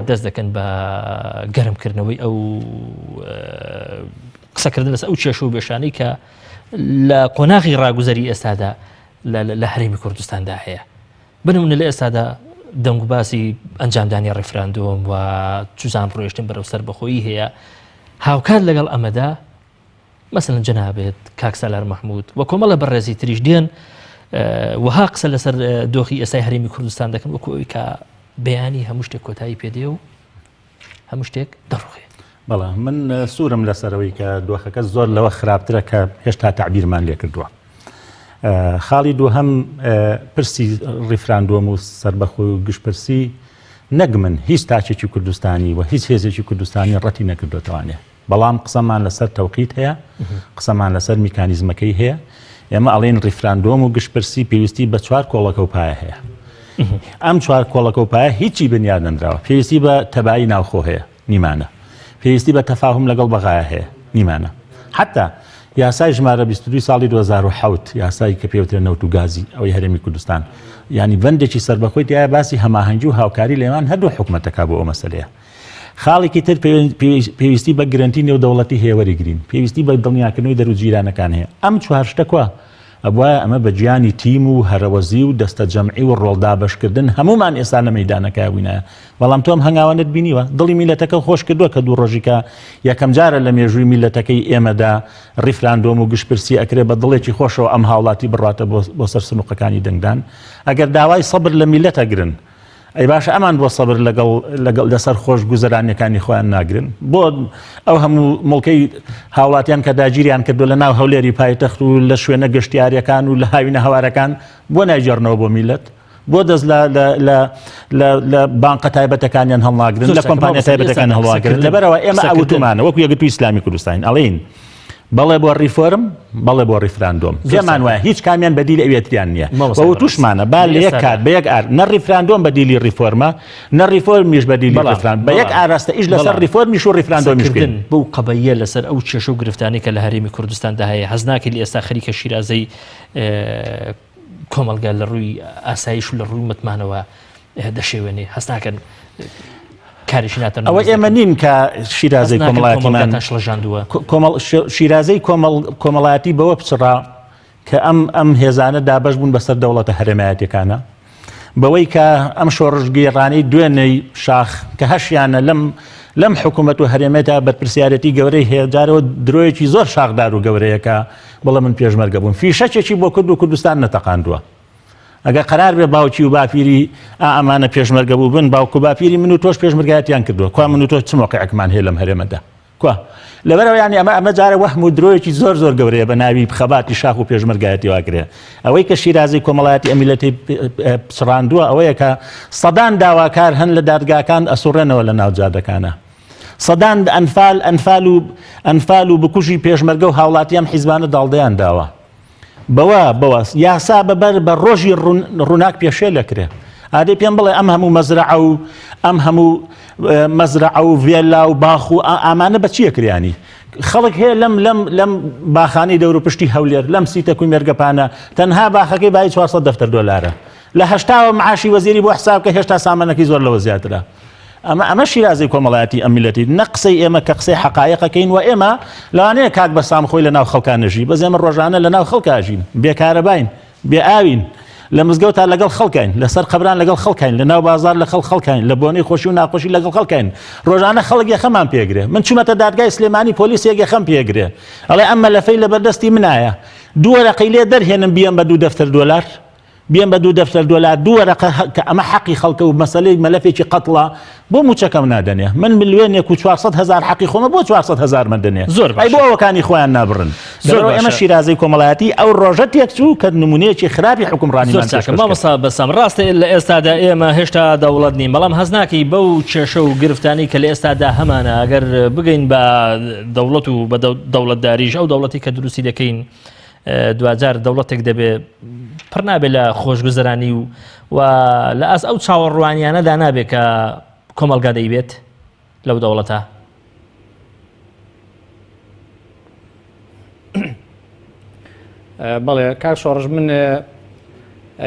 دەست دەکەن بە گەرمکردنەوەی ئەو قسەکردن لەس ئەو کێشە و بێشانەی کە لە قۆناغی ڕاگوزەری ئێستادا لە هەرێمی کوردستاندا هەیە. بنمونە لە ئێستادا دەنگ و باسی ئەنجامدانی ڕێفراندۆم و چوزان ڕۆیشتن بەرەو سەربەخۆیی هەیە هاوکات لەگەڵ ئەمەدا مەسەڵەن جەنابێت کاک سالار مەحموود و کۆمەڵە بەڕێزی تریش دێن وها قسە لەسەر دۆخی ئێستای هەرێمی کوردستان دەکەن وەکو ئەوی کە بەیانی هەموو شتێک کۆتایی پێدێ و هەموو شتێک دەڕوخێ. بەڵام من سوورم لەسەرەوەی کە دۆخەکە زۆر لەوە خراپترە کە هێشتا تعبیرمان لێ کردووە. خاڵی دووهەم پرسی ڕیفراندۆم و سەربەخۆی و گشتپرسی نەک من هیچ تاچێکی کوردستانی و هیچ هێزێکی کوردستانی ڕەتی نەکردوێتوانێ بەڵام قسەمان لەسەر تەوقیت هەیە قسەمان لەسەر میکانیزمەکەی هەیە ئێمە ئەڵێن ڕیفراندۆم و گشتپرسی پێویستی بە 4 کۆڵەکە و پایە هەیە. ئەم 4 کۆڵەکە و پایە هیچی بنیاد نەدراوە پێویستی بە تەبایی ناوخۆ هەیە نیمانە پێویستی بە تەفاهم لەگەڵ بەغایە هەیە نیمانە حتا یاسای ژمارە 22 ساڵی 2007 یاسایی کە پێوترێ نەوت و گازی ئەوەی هەرێمی کوردستان ینی بەندێکی سەربەخۆی تایە باسی هەماهەنگی و هاوکاری لێوان هەردوو حکوومەتەکە بۆ ئەو مەسەلەیە. خاڵێکی تر پێویستی بە گرنتی نێودەوڵەتی هێوەریگرین پێویستی بە دڵنیاکردنەوەی دەروجیرانەکان هەیە. ئەم 4 شتە کووە ئەبواە ئەمە بە گیانی تیم و هەرەوەزی و دەستە جەمعی و ڕۆڵدا بەشکردن هەمومان ئێستا لە مەیدانەکە بووینایە بەڵام تۆم هەنگاوانت بینیوە دڵی میلەتەکە خۆش کردووە کە دوو ڕۆژیکە یەکەم جارە لە مێژووی میلەتەکەی ئێمەدا ڕیفراندۆم و گشتپرسی ئەکرێ بە دڵێکی خۆشەوە ئەم هاوڵاتی بڕاتە بۆ سەر سنووقەکانی دەنگدان ئەگەر داوای سەبر لە میلەتە گرن ئەی باشە ئەمان بۆ سەبر لەگەڵ لەسەر خۆش گوزەرانەکانی خۆیان ناگرن بۆ ئەو هەموو مڵکەی هاوڵاتیان کە داگیریان کردو لە ناو هەولێری پایتەخت و لە شوێنە گەشتیاریەکان و لە هاوینە هەوارەکان بۆ نایجێڕنەوە بۆ میلەت بۆ دەست لە بانقە تایبەتەکانیان هەڵناگرن لە کۆمپانیا تایبەتەکان هەڵواگرن لەبەرەوە ئێمە ئەوتومانە وەکو یەکگرتووی ئیسلامی کوردستان ئەڵێن بەڵێ بۆ ڕیفۆرم بەڵێ بۆ ڕیفراندۆم پێمان وایە هیچ کامیان بەدیل ئەوێتریان نییە بەوە توشمانە با لە یەک کات بە یەک ئار نە ڕیفراندۆم بەدیلی ڕیفۆرمە نە ڕیفۆرمیش بەدیلی ڕیفراند بە یەک ئاراستە ئیش لەسەر ڕیفۆرمیش و ڕیفراندۆمیشکردن بەو قەبەیە لەسەر ئەو کێشە و گرفتانی کە لە هەرێمی کوردستاندا هەیە حەز ناکەی لە ئێستا خەریکە شیرازەی کۆمەلگا لە ڕووی ئاسایش و لە ڕووی متمانەوە دەشێوێنێ هەست ناکەن ئەوە ئێمە نین کە شیرازەی کۆمەڵایەتیمان شیرازەی کۆمەڵایەتی بەوە بچڕا کە ئەم هێزانە دابەش بوون بەسەر دەوڵەتە هەرێمایەتەکانە بەوەی کە ئەم شۆڕژگیێڕانەی دوێنەی شاخ کە هەشیانە لەم حکوومەت و هەرێمێتە بەرپرسیارەتی گەورەی هەیە جارەوە درۆیەکی زۆر شاخدار و گەورەیەکە بڵێ من پێشمەرگە بووم فیشەکێکی بۆ کورد و کوردستان نەتەقاندووە ئەگە قرار بێ باوکی و باپیری ئەمانە پێشمەرگە بوو بن باوکو باپیری من و تۆش پێشمەرگایەتیان کردووە کوا من و تۆ چ مۆقعێکمان هەیە لەم هەرێمەدا کوا لەبەرەوە ینی ئەمە جارە وەهم و درۆیەکی زۆر زۆر گەورەیە بە ناوی خەباتی شاخ و پێشمەرگایەتی واگرێ ئەوەی کە شیرازەی کۆمەڵایەتی ئەمیلەتی پچڕاندووە ئەوەیە کە سەدان داواکار هەن لە دادگاکان ئەسوڕێنەوە لە ناو جادەکانە سەدان ئەنفال و بکوژی پێشمەرگە و هاوڵاتیان حیزبانە داڵدەیان داوە بەوە یاسا بەبەر بە ڕۆژی ڕووناک پێشێ لەکرێ ئادەی پێم بڵێ ئەم هەموو مەزرعە و ڤێلا و باخ و ئامانە بە چیە کریانی خەڵک هەیە لەم باخانەی دەور و پشتی هەولێر لەم سیتە کوی مێرگەپانە تەنها باخەکەی بای 400 دەفتەر دۆلارە لە هەشتاوە معاشی وەزیری بۆ حساب کە هێشتا سامانەکەی زۆر لەوە زیاترە ئەمە شیرازەی کۆمەڵایەتی ئەمیلەتی نە قسەی ئێمە کە قسەی حەقایقەکەین و ئێمە لەوانەیە کاک بەسام خۆی لە ناو خەڵکانەژی بەزێمە ڕۆژانە لە ناو خەڵکاژین بێکارەباین بێ ئاوین لە مزگەوت تا لەگەڵ خەڵکین لەسەر قەبران لەگەڵ خەڵکین لە ناو بازار لە خەڵکین لە بۆنەی خۆشی و ناخۆشی لەگەڵ خەڵکین ڕۆژانە خەڵک یەخەمان پێگرێ من چوومەتە دادگای سلێمانی پۆلیس یەخەم پێگرێ ئەڵێ ئەم مەلەفەی لەبەردەستی منایە 2 وەرەقەی لێ دەرهێنم بیەم بە 2 دەفتەر دۆلار بیان بە 2 دەفتەر دۆلار 2 وەرەقە کە ئەمە حەقی خەڵکە و مەسەلەی مەلەفێکی قەتڵە بۆ موچەکەم نادەنێ من ملیۆنێک و 400,000 حەقی خۆمە بۆ 400,000 من دەنێ زۆر ئەی بۆ ئەوەکانی خۆیان نابڕن ئێمە شیرازەی کۆمەڵایەتی ئەو ڕۆژە تێکچوو کە نمونەیەکی خراپی حکومڕانیمان مامۆستا بەسەم ڕاستە لە ئێستادا ئێمە هێشتا دەوڵەت نین بەڵام هەز ناکەی بەو کێشە و گرفتانی کە لە ئێستادا هەمانە ئەگەر بگەین بە دەوڵەت و بە دەوڵەتداریش ئەو دەوڵەتی کە دروستی دەکەین دوجار دەوڵەتێک دەبێت پڕ نابێت لە خۆشگوزەرانی و لە ئەس ئەو چاوەڕوانیانەدا نابێت کە کۆمەلگا دەیبێت لەو دەوڵەتە بەڵێ کاک شۆڕژ من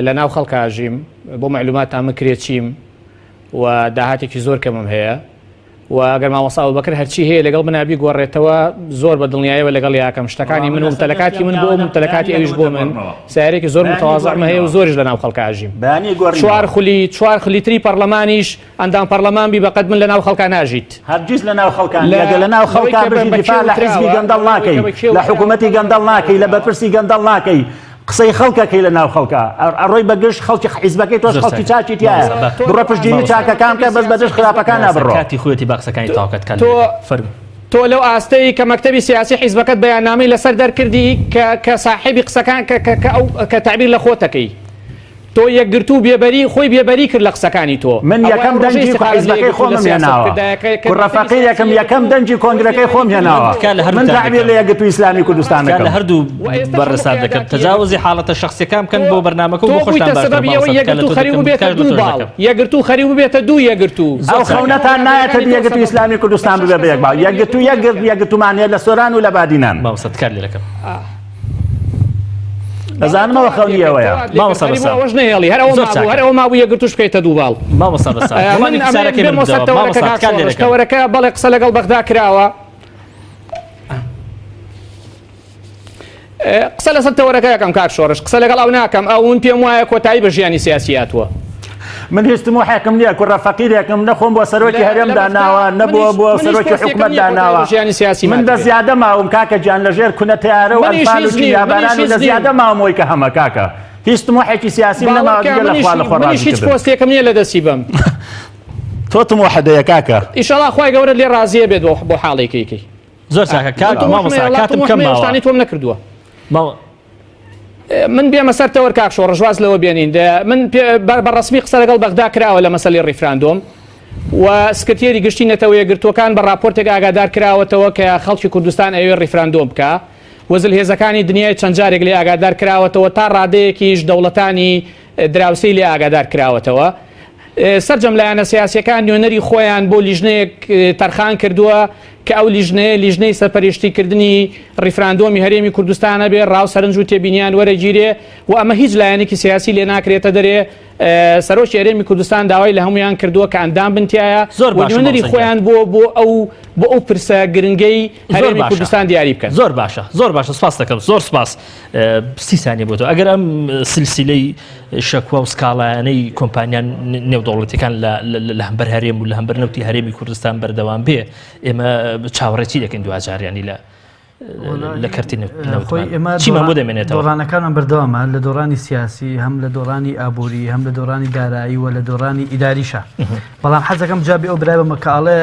لە ناو خەڵکاژیم بۆ معلومات ئەمە کرێت چیم و داهاتێکی زۆر کەمم هەیە و ئەگەر مامۆستا ئەبوبەکر هەرچی هەیە لەگەڵ منابی گۆڕێتەوە زۆر بە دڵنیاییەوە لەگەڵ یاکەم شتەکانی من و متەلەکاتی من بۆ متەلەکاتی ئەویش بۆ من سیارێکی زۆر متەواضعمە هەیە و زۆریش لە ناو خەڵکاژیم چوار خلیتری پەرلەمانیش ئەندام پەرلەمان بی بەقەد من لە ناو خەڵکا ناژیت هەرگیز لە ناو خەڵکان لە ناو خەڵکا بژی دیفاع لە حیزبی گەندەڵ ناکەی لە حکوومەتی گەندەڵ ناکەی لە بەرپرسی گەندەڵ ناکەی قسەی خەڵکەکەی لە ناو خەڵکە ئەڕۆی بەگشت خەڵکی حیزبەکەی تۆش خەڵکی چاکی تایە بڕە پشتگیری چاکەکان کە بەس بەدەست خراپەکان نابڕۆ کاتی خۆیەتی باقسەکانی تاوکەت تۆ لەو ئاستەی کە مەکتەبی سیاسی حیزبەکەت بەیاننامەی لەسەر دەرکردی کە صاحبی قسەکان کە تعبیر لە خۆتەکەی تۆ یەکگرتو بێبەری خۆی بێبەری کرد لە قسەکانی تۆ من یەکەم دەنجی حیزبەکەی خۆم هێناوە کوڕەفەقی یەکەم دەنجی کۆنگرەکەی خۆم هێناوە من تعبیر لە یەکگرتووی ئیسلامی کوردستان دەکەم لە هەردوو بەڕێسا دەکەم تەجاوزی حاڵەتە شەخسیەکان بکەن بۆ بەرنامەکە و بۆ خۆشتان یەکگرتو خەریو بێتە دوو یەکگرتو ئەو خەونەتان نایەتە یەکگرتووی ئیسلامی کوردستان ببێ بە یەک باو یەکگرتومانیە لە سۆران و لە بادینان مامۆستا کار لێ دەکەم ئەزانمەوە خەونیەوەیە مامۆستا نهێڵی هەرەوە مابوو یەکگرتوش بکەیتە دوو باڵ مامۆستا بەسا تەوەرەکە بەڵێ قسە لەگەڵ بەغدا کراوە قسە لەسەر تەوەرەکە یەکەم کاک شۆڕش قسە لەگەڵ ئەو ناکەم ئەوون پێم وایە کۆتایی بە ژیانی سیاسیاتوە من هیچم و حاکم نییە کوڕە فەقیرێکم نەخۆم بۆ سەرۆکی هەرێم داناوە نەبووە بۆ سەرۆکی حکوومەت داناوە ژیانی سیاسی من دە زیادە ماوم کاکە گیان لەژێر کونە تیارە و ئەلفال و جیاباران و لە زیادە ماوەمەوەی کە هەمە کاکە هیچ طموحێکی سیاسی نەماوە لە خوا لە خۆڕازی هیچ پۆستێکم نییە لە دەستی بم تۆ طموحەدەیە کاکە ئیشەڵا خوای گەورە لێ رازیە بێت بۆ حاڵێکێکی زۆر چاکە کات مامۆستا کاتم کەم ماوە تۆم نەکردووە من بێمە سەر تەوەر کاک شۆڕژ واز لەوە بێنین من بەڕسمی قسە لەگەڵ بەغدا کراوە لە مەسەلەی ڕیفراندۆم و سکرتێری گشتی نەتەوە یەکگرتووەکان بە راپۆرتێک ئاگادار کراوەتەوە کە خەڵکی کوردستان ئەوێ ڕیفراندۆم بکە وەزل هێزەکانی دنیای چەند جارێک لێ ئاگادار کراوەتەوە تا ڕادەیەکیش دەوڵەتانی دراوسەی لێ ئاگادار کراوەتەوە سەرجەم لایەنە سیاسیەکان نوێنەری خۆیان بۆ لیژنەیەک تەرخان کردووە کە ئەو لیژنەی سەرپەرشتیکردنی ڕیفراندۆمی هەرێمی کوردستانە بێ ڕاو سەرنج و تێبینیان وەرەگیرێ و ئەمە هیچ لایەنێکی سیاسی لێ ناکرێتە دەرێ سەرۆکی هەرێمی کوردستان داوای لە هەمویان کردووە کە ئەندام بنتیایە نوێنەری خۆیان بۆ ئەو پرسە گرنگەی هەرێمی کوردستان دیاری بکەن زۆر باشە سپاس دەکەم زۆر سپاس 30 ثانیە بۆ تۆ ئەگەر ئەم سلسلەی شەکوە و سکاڵایانەی کۆمپانیان نێودەوڵەتیەکان لە هەمبەر هەرێم و لە هەمبەر نەوتی هەرێمی کوردستان بەردەوام بێ ئێمە چاوەڕێتی دەکەین دوجاریانی لە کەرتی چیمان بۆ دەمێنێتەوە دۆڕانەکانم بەردەوامە لە دۆڕانی سیاسی هەم لە دۆڕانی ئابووری هەم لە دۆڕانی دارایی و لە دۆڕانی ئیداریشە بەڵام حەزەکەم جابی ئەو برای بە مەکاڵێ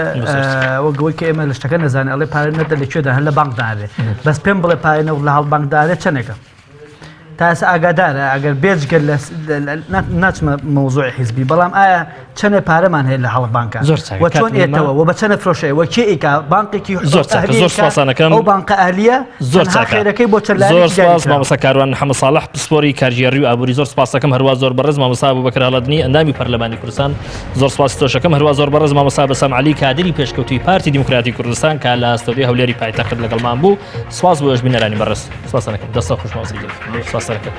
وەگەوەی کە ئێمە لە شتەکە نەزانێت ئەڵێ پارە نەدە لەکوێدا هەر لە بانکدارێ بەس پێم بڵێ پارێنە و لە هەڵ بانکدارێ چەندێکە تا ئێستا ئاگادارە ئەگەر بێجگەل ناچمە مەوزوعی حیزبی بەڵام ئایا چەندێ پارەمان هەیە لە هەڵ بانکە و چۆن ئێتەوە و بە چەندە فرۆشەیە و کێئیکا بانقێکی زۆر سپاسانەکەم ئەو بانقە ئالیە زۆر خێرەکەی بۆ زۆر سپاس مامۆستا کاروان محەممەد ساڵح پسپۆری کارژێڕی و ئابووری زۆر سپاس دەکەم هەروە زۆر بەڕێز مامۆستا ئەبوبەکر هەڵەدنی ئەندامی پەرلەمانی کوردستان زۆر سپاس تۆشەکەم هەروە زۆر بەڕێز مامۆستا بەسام عەلی کادری پێشکەوتوی پارتی دیموکراتی کوردستان کە لە ئەستۆدیۆی هەولێری پایتەخت لەگەڵمان بوو سپاس بۆ ئێش بینەرانی بەڕێز سپاسانەکەم دەستە خوشمەوەسی سپاس دەکەم.